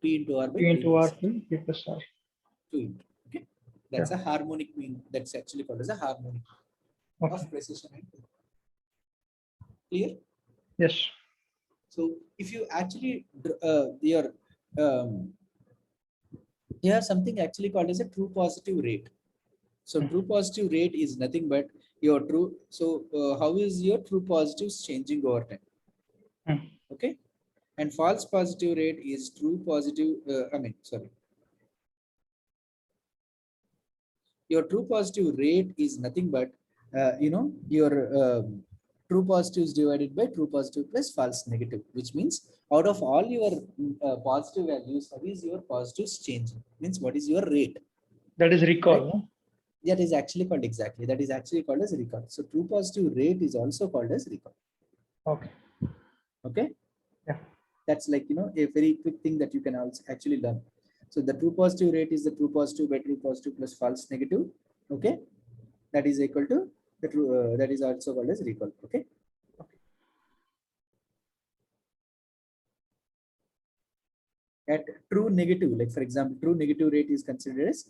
P into R by P 3 into R plus plus P plus R. 2 into. Okay, that's a harmonic mean. That's actually called as a harmonic Okay. of precision and recall. Clear? Yes. So if you actually your you have something actually called as a true positive rate. So true positive rate is nothing but your true. So how is your true positives changing over time? Okay, and false positive rate is true positive. Your true positive rate is nothing but your true positives divided by true positive plus false negative, which means out of all your positive values, how is your positives changing? Means what is your rate? That is recall. Right? No? That is actually called exactly. That is actually called as recall. So true positive rate is also called as recall. Okay. Okay. Yeah. That's like a very quick thing that you can also actually learn. So the true positive rate is the true positive by true positive plus false negative. Okay, that is equal to the true. That is also called as recall. Okay. At true negative, like for example, true negative rate is considered as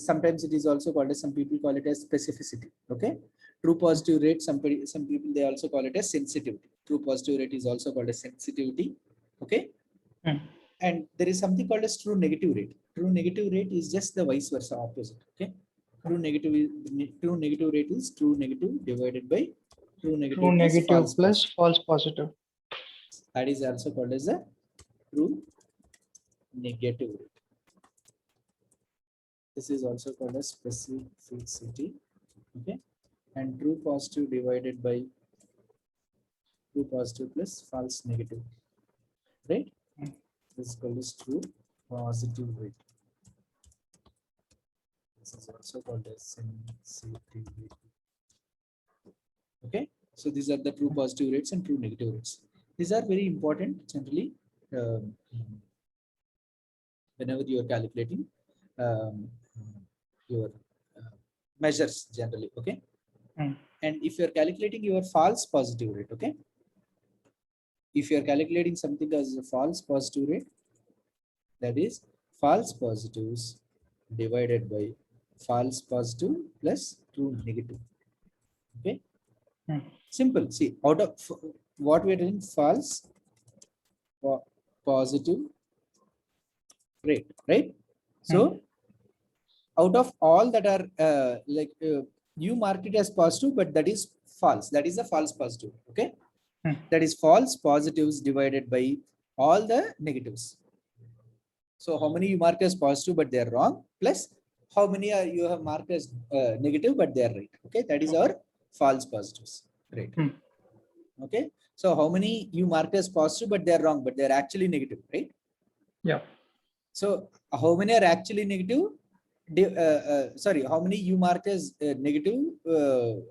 sometimes it is also called as, some people call it as specificity. Okay. True positive rate, some people they also call it as sensitivity. True positive rate is also called as sensitivity. Okay. And there is something called as true negative rate. True negative rate is just the vice versa opposite. Okay. True negative rate is true negative divided by true negative True plus negative false plus positive. false positive. That is also called as a true negative rate. This is also called as specificity. Okay. And true positive divided by true positive plus false negative. Right? This is called as true positive rate. This is also called as sensitivity. Okay. So these are the true positive rates and true negative rates. These are very important generally whenever you are calculating um, your measures generally. Okay. And if you are calculating your false positive rate, okay, if you are calculating something as a false positive rate, that is false positives divided by false positive plus true negative. Okay. Simple. See, out of what we are doing, false positive rate, right? So out of all that are you mark it as positive, but that is false. That is a false positive. Okay. That is false positives divided by all the negatives. So how many you mark as positive but they are wrong, plus how many are you have marked as negative but they are right. Okay, that is our false positives. Right. Okay. So how many you mark as positive but they are wrong, but they are actually negative, right? Yeah. So how many are actually negative? Sorry, how many you mark as negative?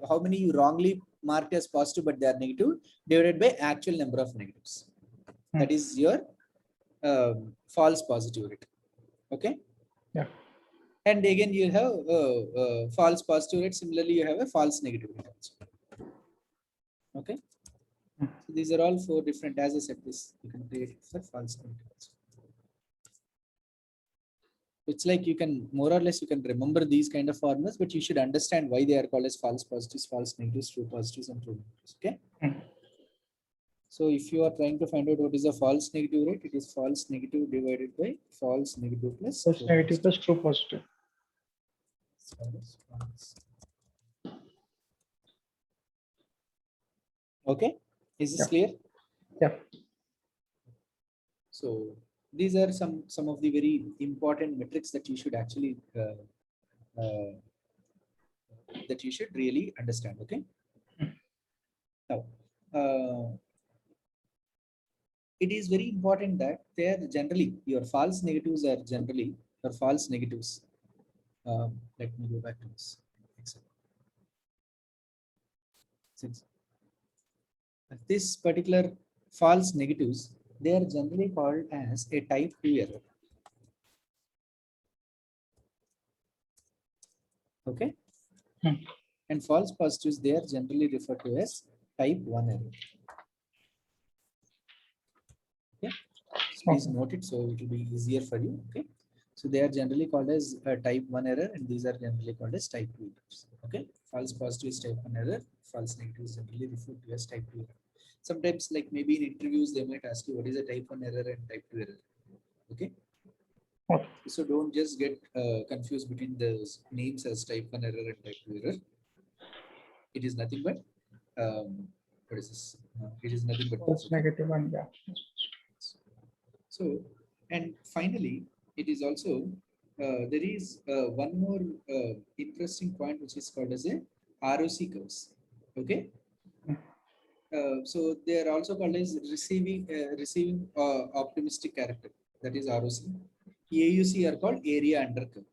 How many you wrongly mark as positive but they are negative divided by actual number of negatives. That is your false positive rate. Okay. Yeah. And again, you have false positive rate. Similarly, you have a false negative rate also. Okay. So these are all four different. As I said, this you can create for false negative also. It's like you can more or less you can remember these kind of formulas, but you should understand why they are called as false positives, false negatives, true positives, and true negatives. Okay. So if you are trying to find out what is a false negative rate, it is false negative divided by false negative plus False true negative positive. plus true positive. Okay, is this Yeah. clear? Yeah. So these are some of the very important metrics that you should actually that you should really understand. Okay. Now, it is very important that they are generally your false negatives are generally your false negatives. Let me go back to this. Since this particular false negatives, they are generally called as a type 2 error. Okay. And false positives, they are generally referred to as type 1 error. Okay. So please note it so it will be easier for you. Okay. So they are generally called as type 1 error, and these are generally called as type 2 errors. Okay. False positive is type 1 error, false negative is generally referred to as type 2 error. Sometimes, like maybe in interviews, they might ask you what is a type 1 error and type 2 error. Okay. So don't just get confused between those names as type 1 error and type 2 error. It is nothing but what is this? It is nothing but false negative and yeah. So, and finally, it is also there is one more interesting point which is called as a ROC curves. Okay. So they are also called as receiving optimistic character. That is ROC. AUC are called area under curve.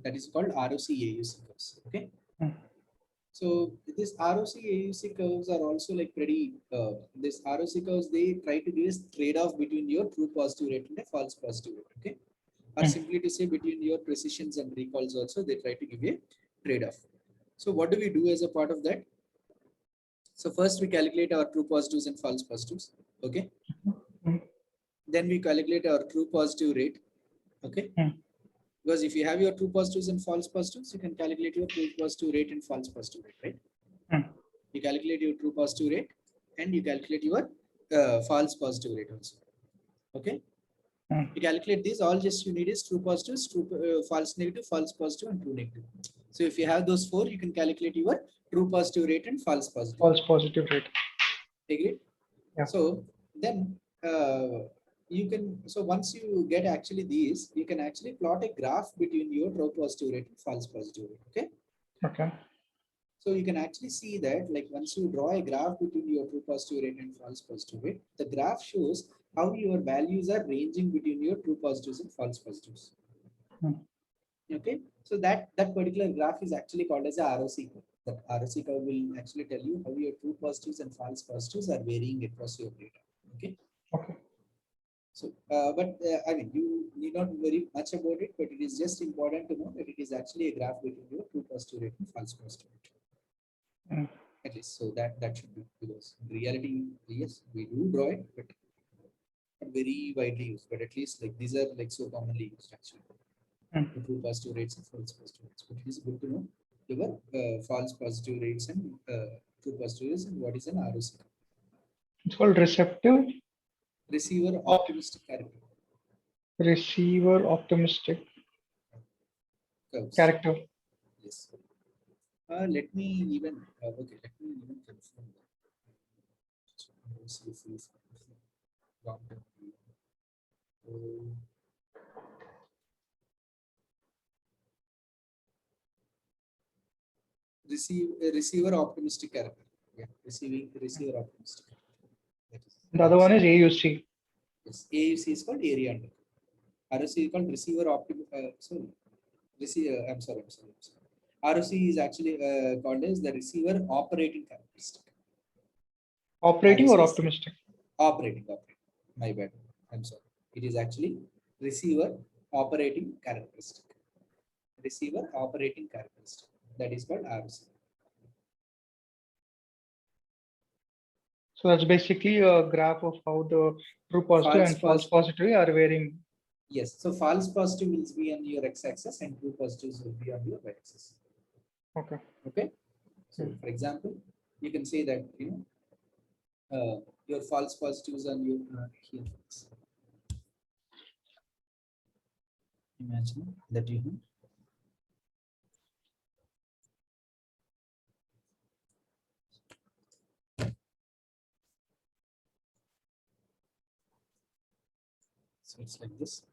That is called ROC AUC curves. Okay. So this ROC AUC curves are also like pretty. This ROC curves, they try to give a trade-off between your true positive rate and a false positive rate. Okay. Or simply to say between your precisions and recalls also they try to give a trade-off. So what do we do as a part of that? So first we calculate our true positives and false positives. Okay. Then we calculate our true positive rate. Okay. Because if you have your true positives and false positives, you can calculate your true positive rate and false positive rate, right? You calculate your true positive rate and you calculate your false positive rate also. Okay. You calculate these, all just you need is true positives, true false negative, false positive, and true negative. So if you have those four, you can calculate your true positive rate and false positive. False positive rate. Agreed? Yeah. So then you can, so once you get actually these, you can actually plot a graph between your true positive rate and false positive rate. Okay. Okay. So you can actually see that, like once you draw a graph between your true positive rate and false positive rate, the graph shows how your values are ranging between your true positives and false positives. Okay, so that particular graph is actually called as a ROC curve. That ROC curve will actually tell you how your true positives and false positives are varying across your data. Okay. Okay. So, I mean, you need not worry much about it, but it is just important to know that it is actually a graph between your true positive rate and false positive rate. At least, so that should be, because in reality, yes, we do draw it, but not very widely used. But at least like these are like so commonly used actually. The true positive rates and false positive rates. But it is good to know your false positive rates and true positive rates and what is an ROC. It's called receptive. Receiver optimistic character. Receiver optimistic Curves. character. Yes. Let me even okay. Let me even confirm that. See if we long term. Receiver optimistic character. Yeah, receiver optimistic. The other one is AUC. Yes, AUC is called area under. ROC is called receiver sorry, receiver. I'm sorry. ROC is actually called as the receiver operating characteristic. Operating or optimistic? Operating. My bad. I'm sorry. It is actually receiver operating characteristic. Receiver operating characteristic. That is called ROC. So that's basically a graph of how the true positive and false positive are varying. Yes. So false positive will be on your x-axis and true positives will be on your y-axis. Okay. Okay. So for example, you can say that your false positives on your here. Imagine that you have so it's like this.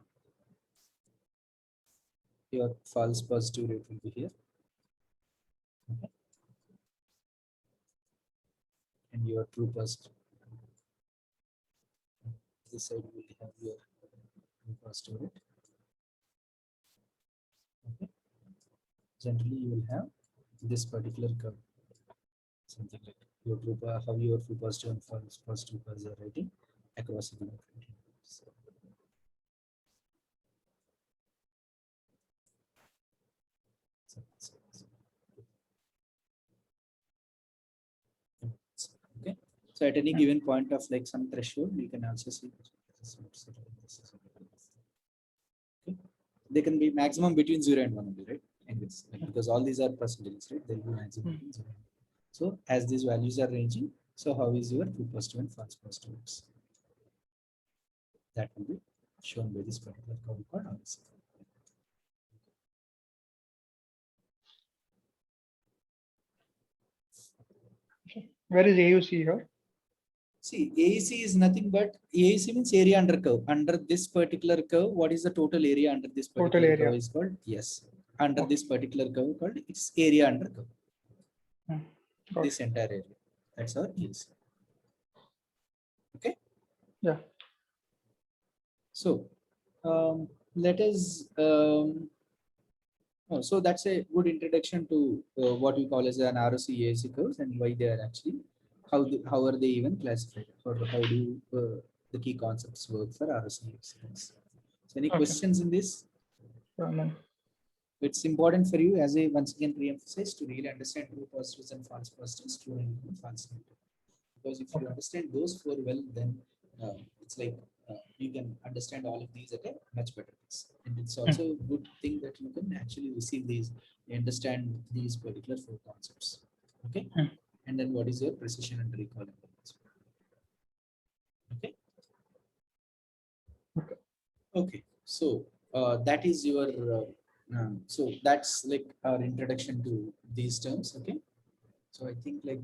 Your false positive rate will be here. Okay. And your true positive. This side will have your true positive rate. Okay. Generally, you will have this particular curve. Something like your true how your true positive and false positive curves are writing across the graph. Okay. So at any given point of like some threshold, you can also see. Okay. They can be maximum between 0 and 1 only, right? And it's like, because all these are percentages, right? They'll be maximum between 0 and 1. So as these values are ranging, so how is your true positive and false positives? That will be shown by this particular curve called RC. Where is AUC here? See, AEC is nothing but AEC means area under curve. Under this particular curve, what is the total area under this Total particular area. curve is called? Yes. Under Okay. this particular curve called it's area under curve. Got This it. entire area. That's our AEC. Okay. Yeah. So let us. So that's a good introduction to what we call as an ROC AEC curves and why they are actually how are they even classified, or how do the key concepts work for ROC AEC curves. So any questions in this? No. It's important for you, as I once again re-emphasize, to really understand true positives and false positives, true and false negative. Because if you understand those four well, then it's like you can understand all of these at a much better pace. And it's also a good thing that you can actually receive these, understand these particular four concepts. Okay. And then what is your precision and recall? Okay. Okay. So that is your so that's like our introduction to these terms. Okay. So I think like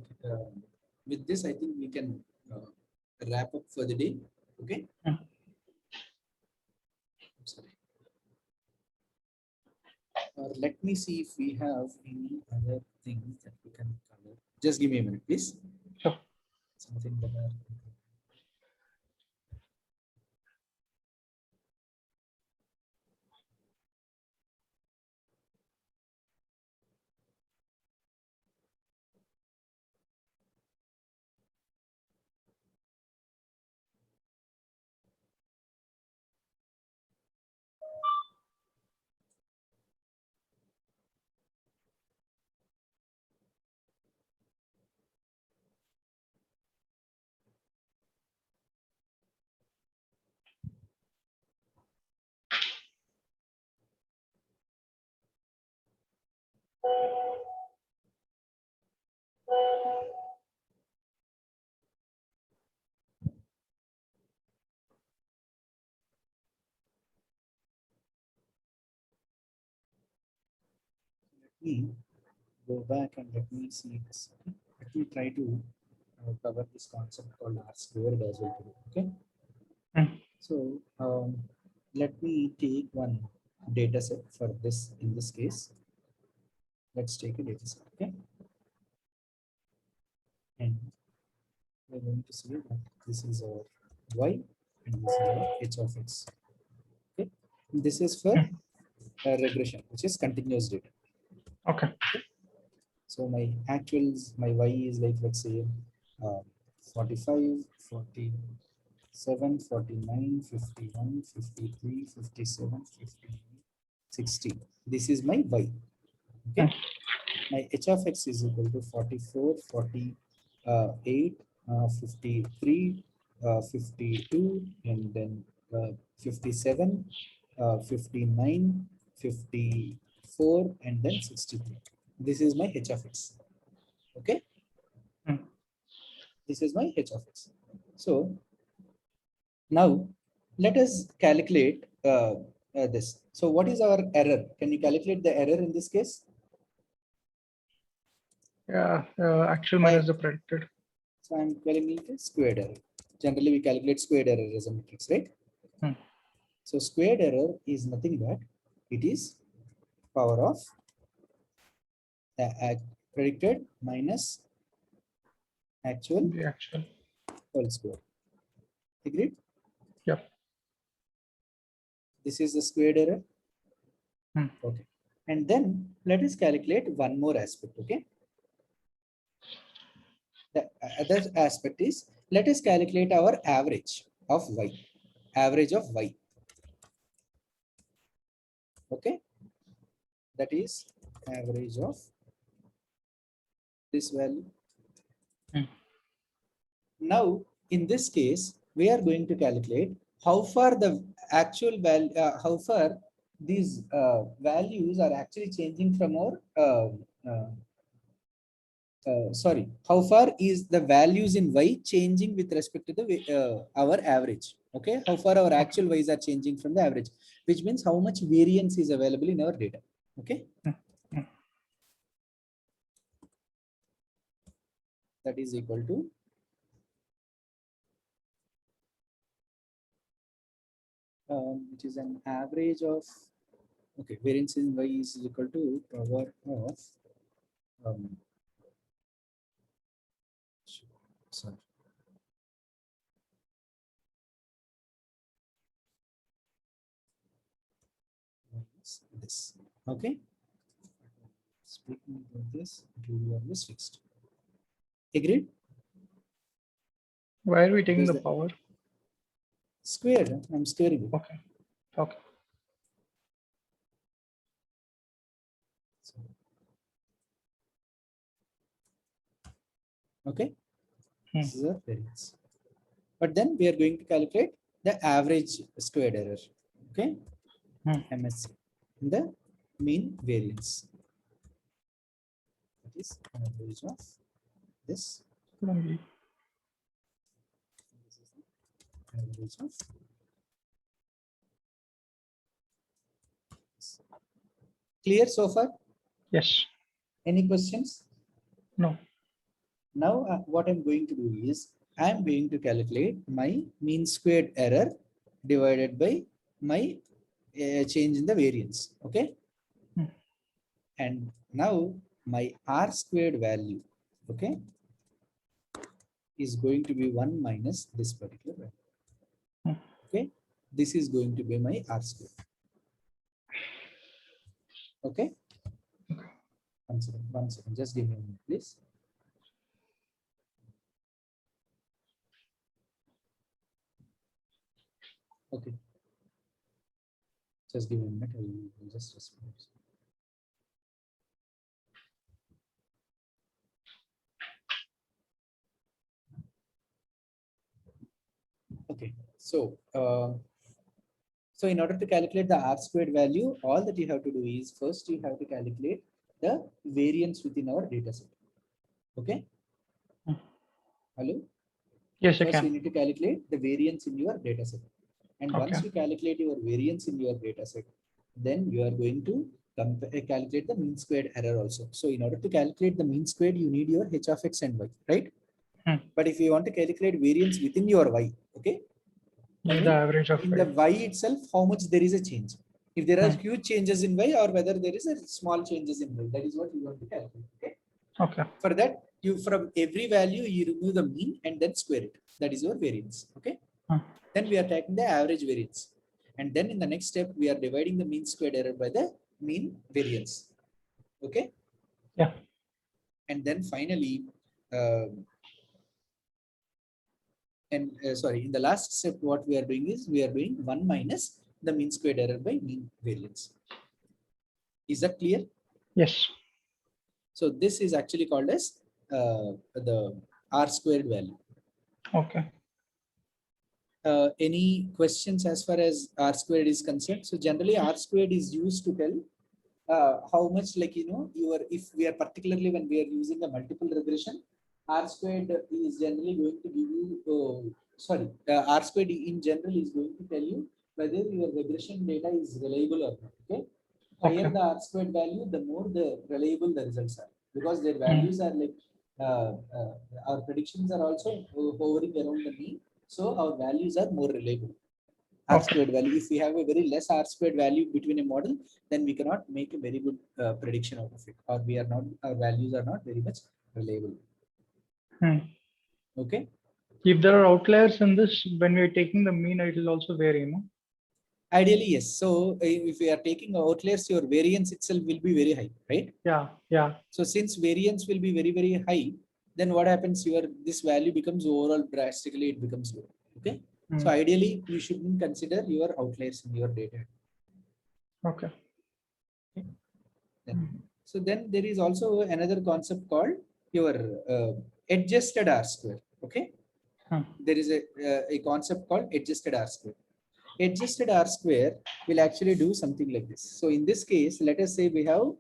with this, I think we can wrap up for the day. Okay. Sorry. Let me see if we have any other things that we can cover. Just give me a minute, please. Sure. Something that let me go back and let me see this. Okay? Let me try to cover this concept called R squared as well today. Okay. So let me take one data set for this. In this case, let's take a data set. Okay. And we're going to see that this is our y and this is our h of x. Okay. And this is for regression, which is continuous data. Okay. So my actuals, my y is like, let's say 45, 47, 49, 51, 53, 57, 59, 60. This is my y. Okay. My h of x is equal to 44, 48, 53, 52, and then 57, 59, 54, and then 63. This is my h of x. Okay. This is my h of x. So now let us calculate this. So what is our error? Can you calculate the error in this case? Yeah, actual minus the predicted. So I'm calculating squared error. Generally, we calculate squared error as a matrix, right? So squared error is nothing but it is power of predicted minus actual The actual. whole square. Agreed? Yep. This is the squared error. Okay. And then let us calculate one more aspect. Okay. The other aspect is, let us calculate our average of y. average of y. Okay, that is average of this value. Now, in this case, we are going to calculate how far the actual value, how far these values are actually changing from our, sorry, how far is the values in y changing with respect to the our average? Okay, how far our actual y's are changing from the average, which means how much variance is available in our data. Okay, that is equal to which is an average of, okay, variance in y is equal to power of um, sorry, this. Okay, speaking about this, it will be always fixed. Agreed? Why are we taking Because the power? Squared, I'm squaring it. Okay. Okay. Okay, this is a variance. But then we are going to calculate the average squared error. Okay, MSC, the mean variance. That is average of this. Couldn't be. This is the average of. Clear so far? Yes. Any questions? No. Now what I'm going to do is I'm going to calculate my mean squared error divided by my change in the variance. Okay. And now my r squared value, okay, is going to be 1 minus this particular value. Okay. This is going to be my r squared. Okay. One second. Just give me a minute, please. Okay. Just give me a minute. I will just respond. Okay. So in order to calculate the r squared value, all that you have to do is first you have to calculate the variance within our data set. Okay. Hello. Yes, I First, you can. need to calculate the variance in your data set. And once you calculate your variance in your data set, then you are going to calculate the mean squared error also. So in order to calculate the mean squared, you need your h of x and y, right? But if you want to calculate variance within your y, okay, I The mean, average of in the y itself, how much there is a change. If there are huge changes in y or whether there is a small changes in y, that is what you want to calculate. Okay. Okay. For that, you from every value you remove the mean and then square it. That is your variance. Okay. Then we are taking the average variance, and then in the next step we are dividing the mean squared error by the mean variance. Okay. Yeah. And then finally, sorry, in the last step, what we are doing is we are doing 1 minus the mean squared error by mean variance. Is that clear? Yes. So this is actually called as the r squared value. Okay. Any questions as far as r squared is concerned? So generally r squared is used to tell how much, like, you know, if we are particularly when we are using a multiple regression, r squared is generally going to give you r squared in general is going to tell you whether your regression data is reliable or not. Okay. Higher the r squared value, the more the reliable the results are, because their values are like our predictions are also hovering around the mean, so our values are more reliable. R squared value. If we have a very less r squared value between a model, then we cannot make a very good prediction out of it, or we are not, our values are not very much reliable. Okay. If there are outliers in this, when we are taking the mean, it will also vary, no? Ideally, yes. So if we are taking outliers, your variance itself will be very high, right? Yeah. Yeah. So since variance will be very, very high, then what happens? This value becomes overall drastically, it becomes low. Okay. So ideally, you shouldn't consider your outliers in your data. Okay. So then there is also another concept called your adjusted R square. Okay. There is a concept called adjusted R square. Adjusted R square will actually do something like this. So in this case, let us say we have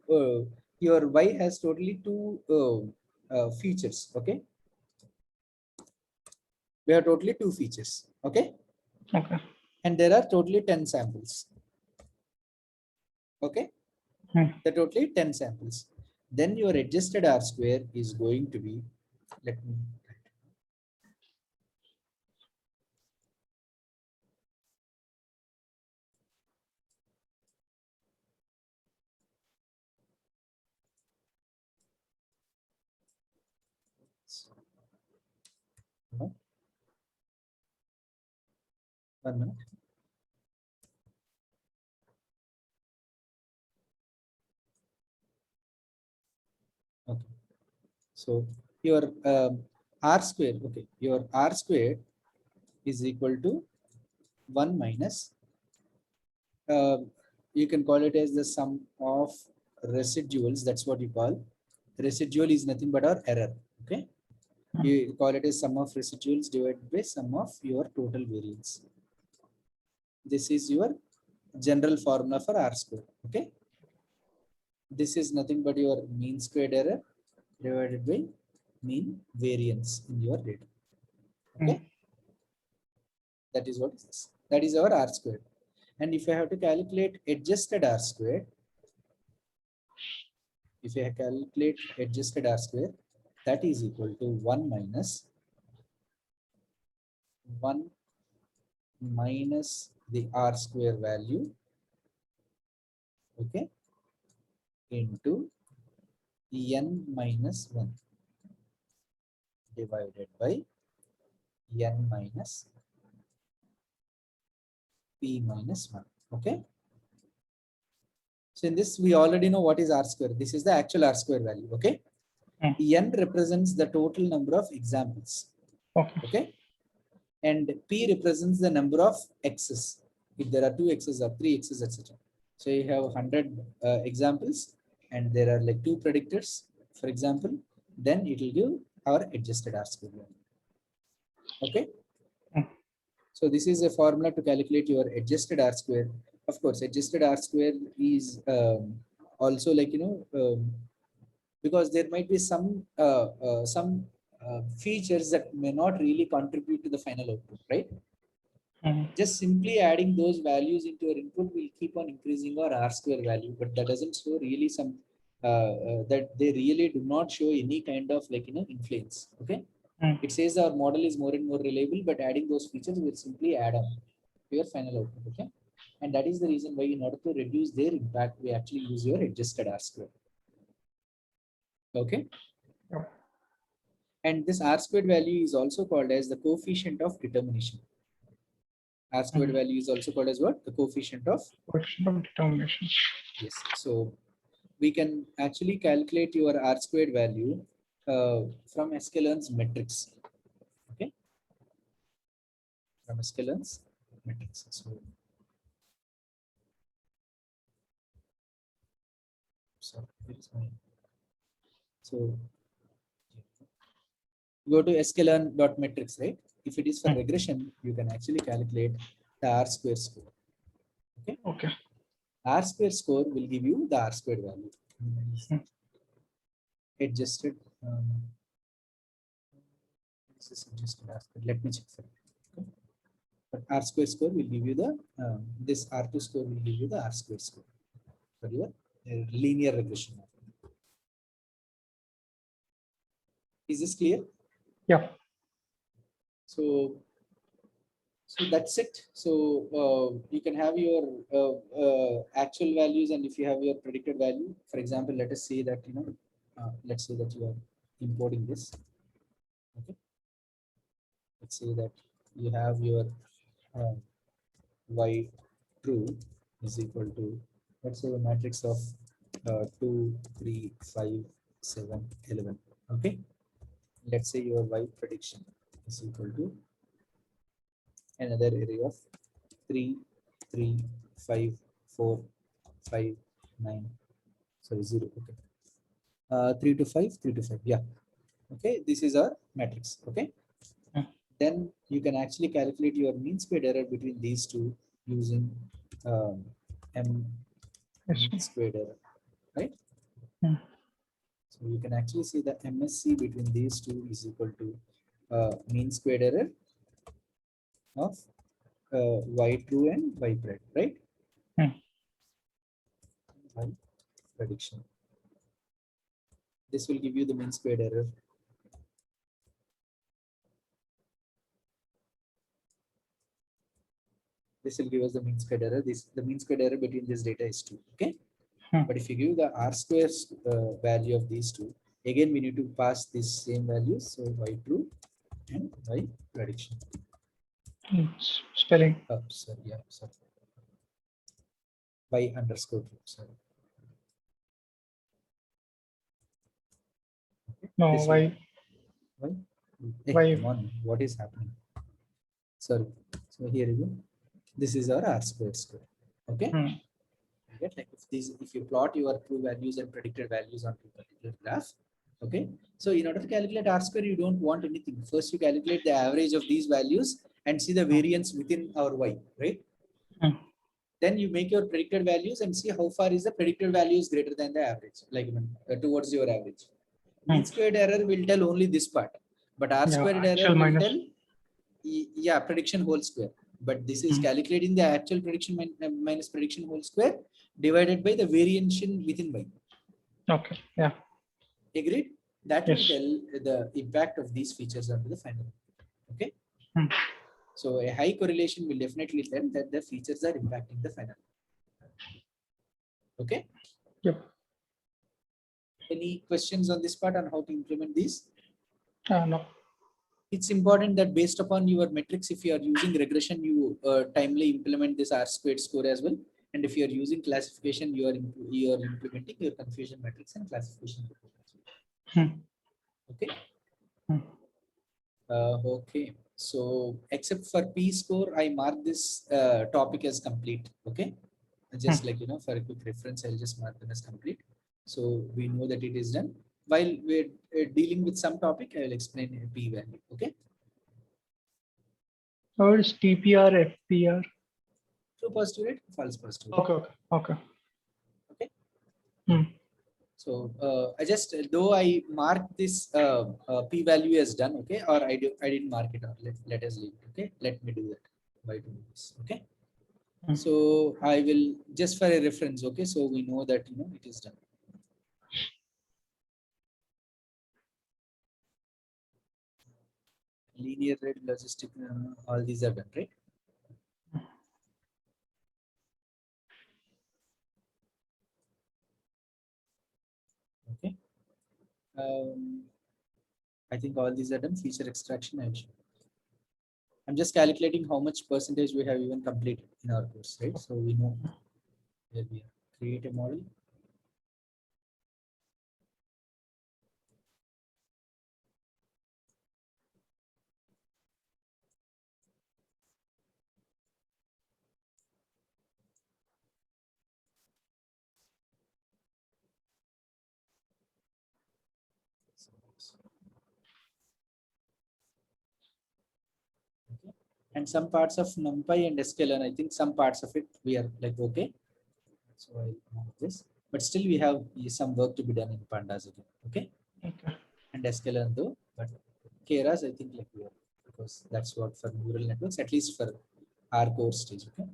your Y has totally two features. Okay. We have totally two features. Okay. Okay. And there are totally 10 samples. Okay. The totally 10 samples. Then your adjusted R square is going to be, let me, no, 1 minute. Okay. So your R square, okay, your R square is equal to 1 minus, you can call it as the sum of residuals. That's what you call. Residual is nothing but our error. Okay. You call it as sum of residuals divided by sum of your total variance. This is your general formula for R square. Okay. This is nothing but your mean squared error divided by mean variance in your data. Okay. That is what is this. That is our R squared. And if I have to calculate adjusted R squared, if I calculate adjusted R square, that is equal to 1 minus 1 minus the R square value, okay, into n minus 1 divided by n minus p minus 1. Okay. So in this, we already know what is R square. This is the actual R square value. Okay. N represents the total number of examples. Okay. And P represents the number of x's. If there are 2 x's or 3 x's, etc. So you have 100 examples and there are like 2 predictors, for example, then it will give our adjusted R square value. Okay. So this is a formula to calculate your adjusted R square. Of course, adjusted R square is also like, because there might be some features that may not really contribute to the final output, right? Just simply adding those values into your input will keep on increasing our R square value, but that doesn't show really some that they really do not show any kind of like influence. Okay. It says our model is more and more reliable, but adding those features will simply add on to your final output. Okay. And that is the reason why, in order to reduce their impact, we actually use your adjusted R square. Okay. And this R squared value is also called as the coefficient of determination. R squared value is also called as what? The coefficient of determination. Yes. So we can actually calculate your R squared value from Escalon's matrix. Okay. From Escalon's matrix. So go to Escalon.matrix, right? If it is for regression, you can actually calculate the R square score. Okay. Okay. R square score will give you the R squared value. Adjusted. This is adjusted R squared. Let me check for it. Okay. But R square score will give you the this R2 score will give you the R square score for your linear regression. Is this clear? Yeah. So that's it. So you can have your actual values, and if you have your predicted value, for example, let us say that let's say that you are importing this. Okay. Let's say that you have your y true is equal to, let's say, a matrix of 2, 3, 5, 7, 11. Okay. Let's say your y prediction is equal to another array of 3, 3, 5, 4, 5, 9, sorry 0. Okay, 3 to 5, 3 to 5. Yeah. Okay, this is our matrix. Okay, then you can actually calculate your mean squared error between these two using m Yes. mean squared error, right? Mm. So you can actually see the MSC between these two is equal to mean squared error of y true and y pred, right? Mm. Y prediction. This will give you the mean squared error. This will give us the mean squared error. The mean squared error between this data is 2. Okay. Mm. But if you give the r square value of these two, again we need to pass these same values. So y true and y prediction. Spelling. Oh, sorry, yeah, sorry. Y underscore true. Sorry. Okay. No, This will, why? why? Hey, Why? come on, what is happening? Sorry. So here you go. This is our r squared square. Okay. Mm. Get like if you plot your true values and predicted values on a particular graph. Okay, so in order to calculate r square, you don't want anything. First you calculate the average of these values and see the variance within our y, right? Mm. Then you make your predicted values and see how far is the predicted value is greater than the average, like towards your average. Mean Mm. squared error will tell only this part, but r Yeah, squared error actual will minus. tell yeah, prediction whole square. But this is Mm. calculating the actual prediction minus prediction whole square divided by the variation within y. Okay. Yeah. Agreed? That will Yes. tell the impact of these features onto the final. Okay. Mm. So a high correlation will definitely tell that the features are impacting the final. Okay. Yep. Any questions on this part on how to implement these? No. It's important that based upon your metrics, if you are using regression, you timely implement this R squared score as well. And if you are using classification, you are implementing your confusion matrix and classification. Mm. Okay. Mm. Okay. So except for P score, I mark this topic as complete. Okay. Just Mm. like, for a quick reference, I'll just mark them as complete. So we know that it is done. While we're dealing with some topic, I will explain a P value. Okay. Or is TPR, FPR? True positive rate, false positive rate. Okay. Okay. Okay. Okay. Mm. So I just, though I mark this P value as done, okay, or I didn't mark it, or let us leave it. Okay. Let me do that. Why do this? Okay. Mm. So I will just for a reference. Okay. So we know that, it is done. Linear rate, logistic, all these are done, right? Okay. I think all these are done. Feature extraction, I'm just calculating how much percentage we have even completed in our course, right? So we know where we are. Create a model. Okay. And some parts of NumPy and sklearn, I think some parts of it we are like okay. So I'll move this, but still we have some work to be done in pandas again. Okay. Okay. And sklearn though, but keras I think like we are, because that's what for neural networks, at least for our course stage. Okay.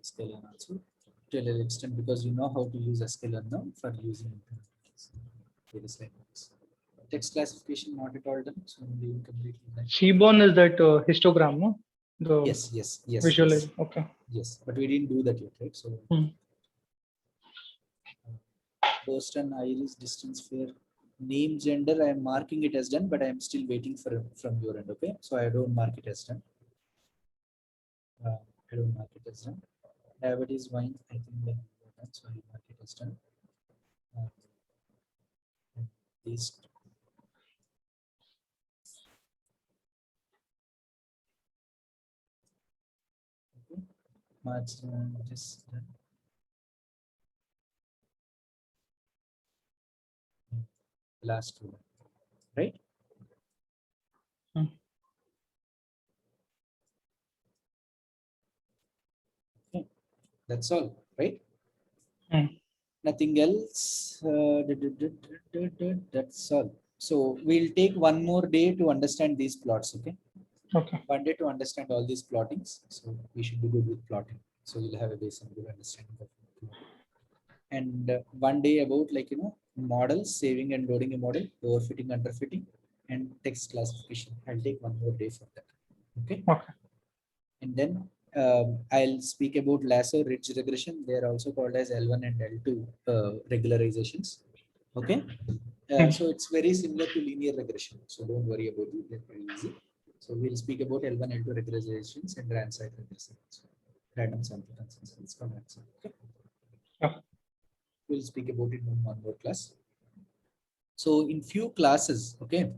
Sklearn also to a little extent, because you know how to use sklearn now for using various languages. Text classification not at all done, so I'm leaving completely blank. Seaborn is that histogram, no? The Yes, yes, yes, visualize. yes, Okay. yes. But we didn't do that yet, right? So Mm. Boston, Iris, distance, fair, name, gender. I am marking it as done, but I am still waiting for from your end. Okay, so I don't mark it as done. I don't mark it as done. Diabetes, wine. I think we have done, so I mark it as done. Uh, and these March just last one, right? Okay. That's all, right? Nothing else. That's all. So we'll take one more day to understand these plots. Okay. Okay. One day to understand all these plottings. So we should be good with plotting. So we'll have a basic good understanding of plotting. And one day about models, saving and loading a model, overfitting, underfitting, and text classification. I'll take one more day for that. Okay. Okay. And then I'll speak about lasso ridge regression. They are also called as L1 and L2 regularizations. Okay. So it's very similar to linear regression. So don't worry about it. They're very easy. So we'll speak about L1, L2 regularizations and ransack regressions. Random sample consensus. It's called ransack. Okay. Yeah. We'll speak about it in one more class. So in few classes, okay,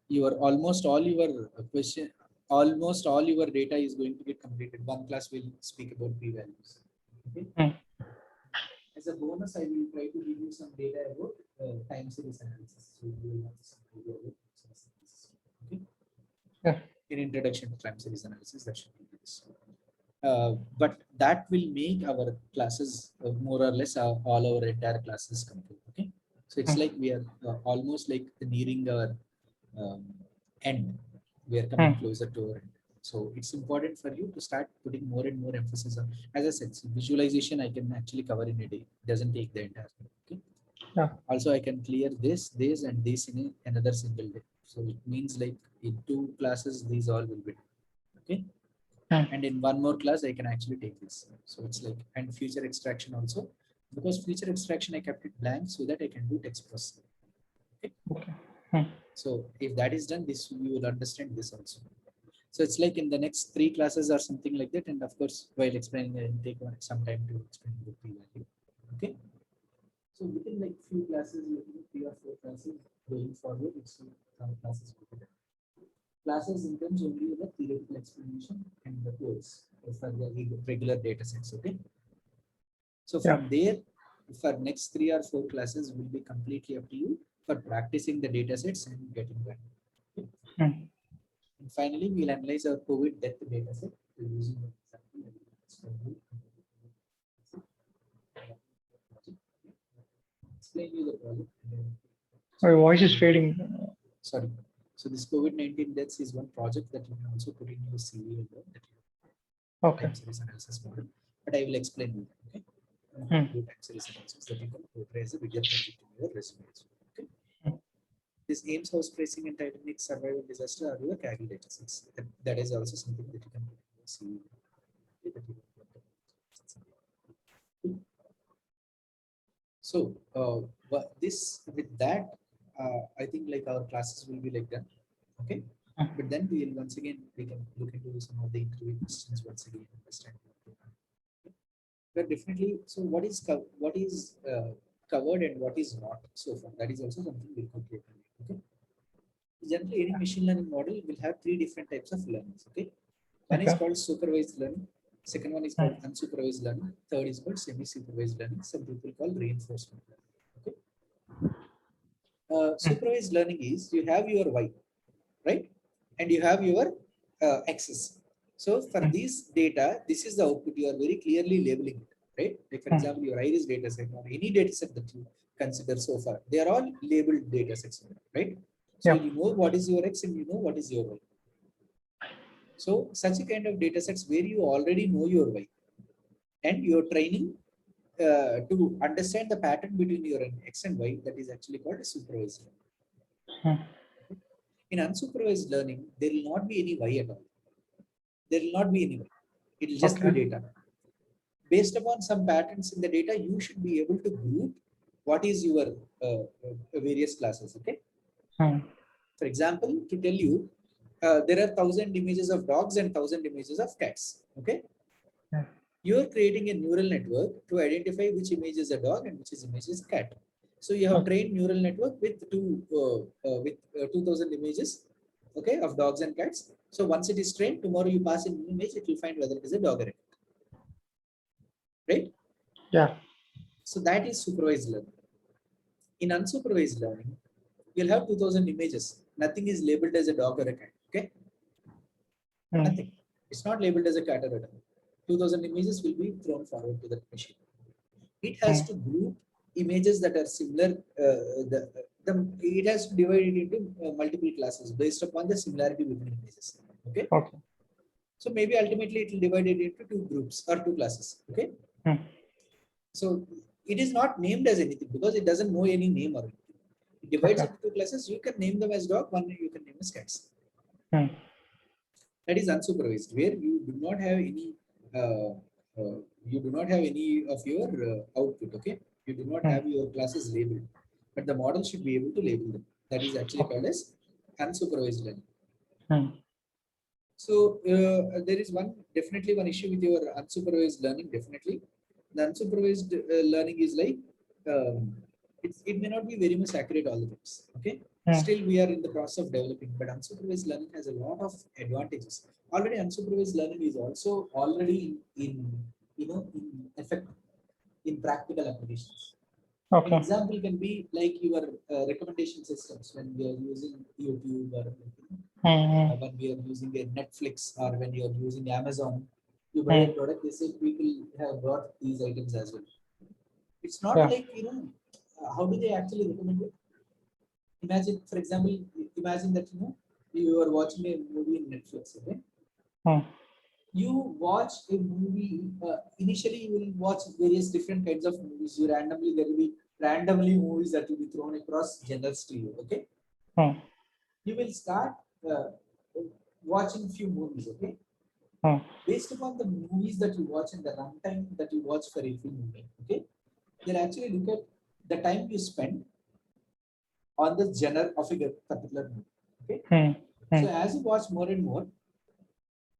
your almost all your question, almost all your data is going to get completed. One class will speak about p-values. Okay. As a bonus, I will try to give you some data about time series analysis. So you will have some idea about time series analysis. Okay. Yeah. In introduction to time series analysis, that should be this. But that will make our classes more or less all our entire classes complete. Okay. So it's like we are almost like nearing our um, end. We are coming closer to our end. So it's important for you to start putting more and more emphasis on, as I said, visualization I can actually cover in a day. It doesn't take the entire thing. Okay. Yeah. Also, I can clear this, and this in another single day. So it means like in 2 classes, these all will be done. Okay. And in one more class, I can actually take this. So it's like, and feature extraction also, because feature extraction, I kept it blank so that I can do text processing. Okay. Okay. So if that is done, this you will understand this also. So it's like in the next 3 classes or something like that. And of course, while explaining, I will take some time to explain the p-value. Okay. So within like few classes, 3 or 4 classes going forward, it's some classes will be done. Classes intends only the theoretical explanation and the course for the regular data sets. Okay. So from there, for next 3 or 4 classes will be completely up to you for practicing the data sets and getting that. Okay. And finally, we'll analyze our COVID death data set using the example. Explain you the project. My voice is fading. Sorry. So this COVID-19 deaths is one project that you can also put in your CV. Okay. Time series analysis model, but I will explain you. Okay. Do time series analysis that you can portray as a bigger project in your resume. Okay. This Ames house tracing and Titanic survival disaster are your Kaggle data sets. That is also something that you can put in your CV. So this with that, I think like our classes will be like that. Okay. But then we will once again we can look into some of the interview questions once again, understand. But definitely, so what is covered and what is not so far? That is also something we'll complete. Okay. Generally, any machine learning model will have 3 different types of learnings. Okay. One is called supervised learning. Second one is called unsupervised learning. Third is called semi-supervised learning. Some people call reinforcement learning. Okay. Supervised learning is you have your Y, right? And you have your X's. So for these data, this is the output. You are very clearly labeling it, right? Like for example, your iris data set or any data set that you consider so far, they are all labeled data sets, right? So you know what is your X and you know what is your Y. So such a kind of data sets where you already know your Y and you're training to understand the pattern between your X and Y, that is actually called a supervised learning. In unsupervised learning, there will not be any Y at all. There will not be any Y. It will just be data. Based upon some patterns in the data, you should be able to group what is your various classes. Okay. For example, to tell you, there are 1,000 images of dogs and 1,000 images of cats. Okay. You are creating a neural network to identify which image is a dog and which image is a cat. So you have trained neural network with 2,000 images, okay, of dogs and cats. So once it is trained, tomorrow you pass an image, it will find whether it is a dog or a cat. right? Yeah. So that is supervised learning. In unsupervised learning, you'll have 2000 images. Nothing is labeled as a dog or a cat. Okay, nothing. It's not labeled as a cat or a dog. 2000 images will be thrown forward to that machine. It has to group images that are similar. It has to divide it into multiple classes based upon the similarity between images. Okay. Okay. So maybe ultimately it will divide it into two groups or two classes. Okay. So it is not named as anything because it doesn't know any name or anything. It divides into two classes. You can name them as dog, one you can name as cats. That is unsupervised, where you do not have any of your output. Okay, you do not have your classes labeled, but the model should be able to label them. That is actually called as unsupervised learning. So there is definitely one issue with your unsupervised learning. Definitely, the unsupervised learning is like it may not be very much accurate all the times. Okay, still we are in the process of developing, but unsupervised learning has a lot of advantages. Already, unsupervised learning is also already in effect in practical applications. An example can be like your recommendation systems when we are using YouTube or when we are using a Netflix or when you are using Amazon. You buy a product, they say people have bought these items as well. It's not like, how do they actually recommend it? Imagine, for example, imagine that, you are watching a movie in Netflix, okay? You watch a movie, initially you will watch various different kinds of movies. There will be randomly movies that will be thrown across genres to you, okay? You will start watching few movies, okay? Based upon the movies that you watch and the runtime that you watch for every movie, okay? They'll actually look at the time you spend on the genre of a particular movie, okay? So as you watch more and more,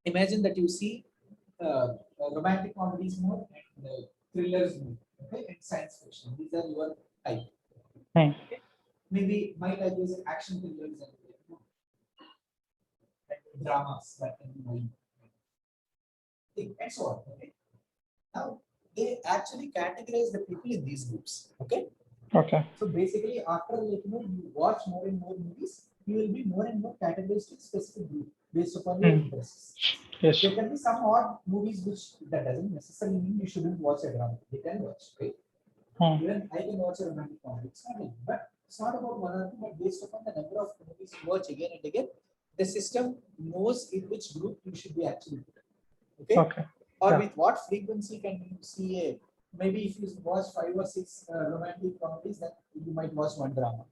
imagine that you see romantic comedies more and thrillers more, okay, and science fiction. These are your type. Okay? Maybe my type is action thrillers and dramas that can be mine. And so on. Okay. Now they actually categorize the people in these groups. Okay. So basically, after you watch more and more movies, you will be more and more categorized in specific group based upon your interests. Yes. There can be some odd movies which that doesn't necessarily mean you shouldn't watch a drama. You can watch, right? Even I can watch a romantic comedy. It's not about one or two, but based upon the number of movies you watch again and again, the system knows in which group you should be actually put. Okay. Or with what frequency can you see maybe if you watch 5 or 6 romantic comedies, then you might watch one drama.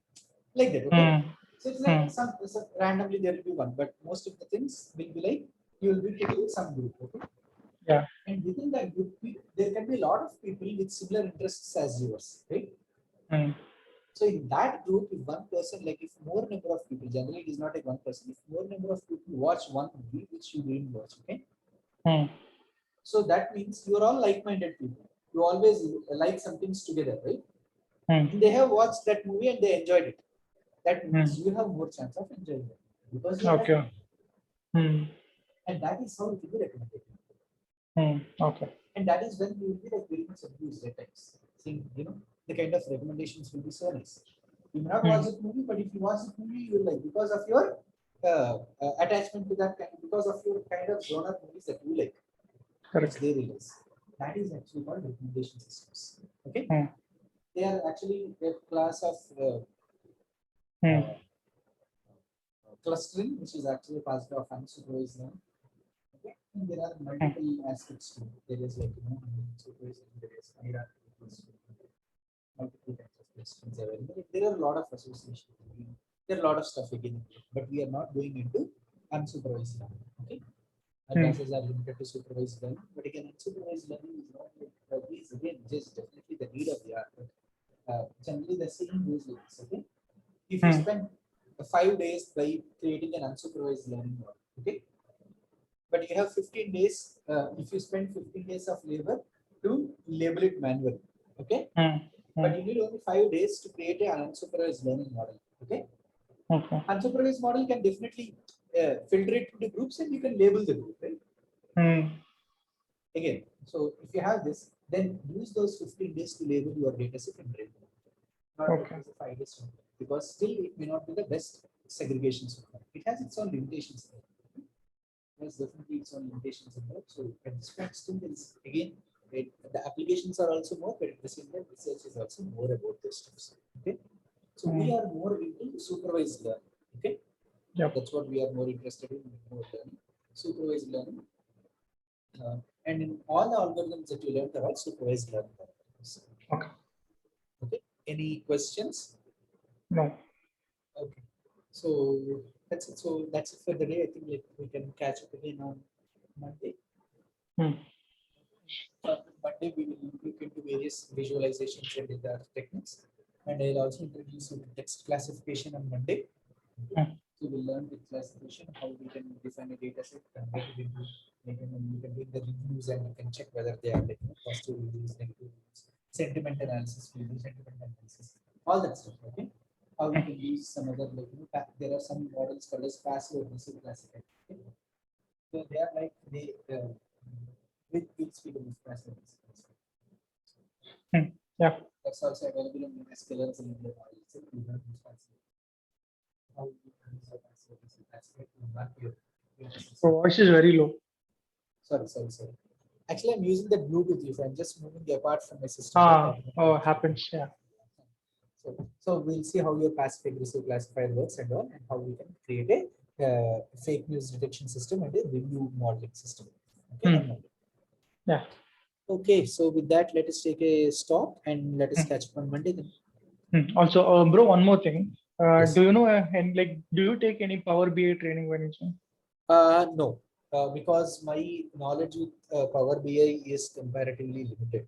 Like that, okay? So it's like some randomly there will be one, but most of the things will be like you will be putting some group, okay? Yeah. And within that group, there can be a lot of people with similar interests as yours, right? So in that group, if one person, like if more number of people, generally it is not like one person, if more number of people watch one movie which you didn't watch, okay? So that means you are all like-minded people. You always like some things together, right? And they have watched that movie and they enjoyed it. That means you have more chance of enjoying it because you like it. And that is how it will be recommended. And that is when you will be like very much abused at times. Saying, the kind of recommendations will be so nice. You may not watch the movie, but if you watch the movie, you will like because of your attachment to that kind, because of your kind of genre movies that you like. Correct. They realize that is actually called recommendation systems. Okay. They are actually a class of clustering, which is actually a part of unsupervised learning. Okay. And there are multiple aspects to it. There is like supervised learning, there is hierarchical clustering, multiple types of clusterings available. There are a lot of associations. There are a lot of stuff again, but we are not going into unsupervised learning. Okay. Our classes are limited to supervised learning, but again, unsupervised learning is not is again just definitely the need of the art. But generally, the same goes with this. Okay, if you spend 5 days by creating an unsupervised learning model, okay, but you have 15 days. If you spend 15 days of labor to label it manually, okay, but you need only 5 days to create an unsupervised learning model. Okay, unsupervised model can definitely filter it into groups and you can label the group, right? Again, So if you have this, then use those 15 days to label your data set and grade them. Not Okay. use the 5 days one, because still it may not be the best segregation so far. It has its own limitations there. There's definitely its own limitations in there. So at this point, still there is again the applications are also more, but at the same time, research is also more about those stuff. Okay. So we are more into supervised learning. Okay. Yep. That's what we are more interested in, more learning. Supervised learning. And in all the algorithms that you learned are all supervised learning algorithms. Okay. Okay. Any questions? No. Okay. So that's it. So that's it for the day. I think we can catch up again on Monday. Monday we will look into various visualizations and data techniques, and I'll also introduce you to text classification on Monday. Okay. So we'll learn with classification how we can define a data set, convert it into, you can read the reviews and you can check whether they are positive reviews, negative reviews, sentiment analysis, all that stuff. Okay. How we can use some other there are some models called as passive aggressive classifier. Okay. So they are like with speed of passive. Yeah. That's also available in scalars and how you can use passive classifier. Your voice is very low. Sorry. Actually, I'm using the Bluetooth. If I'm just moving apart from my system. Happens. Yeah. So we'll see how your passive aggressive classifier works and all, and how we can create a fake news detection system and a review modeling system. Okay. Yeah. Okay. So with that, let us take a stop and let us catch up on Monday then. Also, bro, one more thing. Yes. Do you know, and like, do you take any Power BI training when you? No, because my knowledge with Power BI is comparatively limited.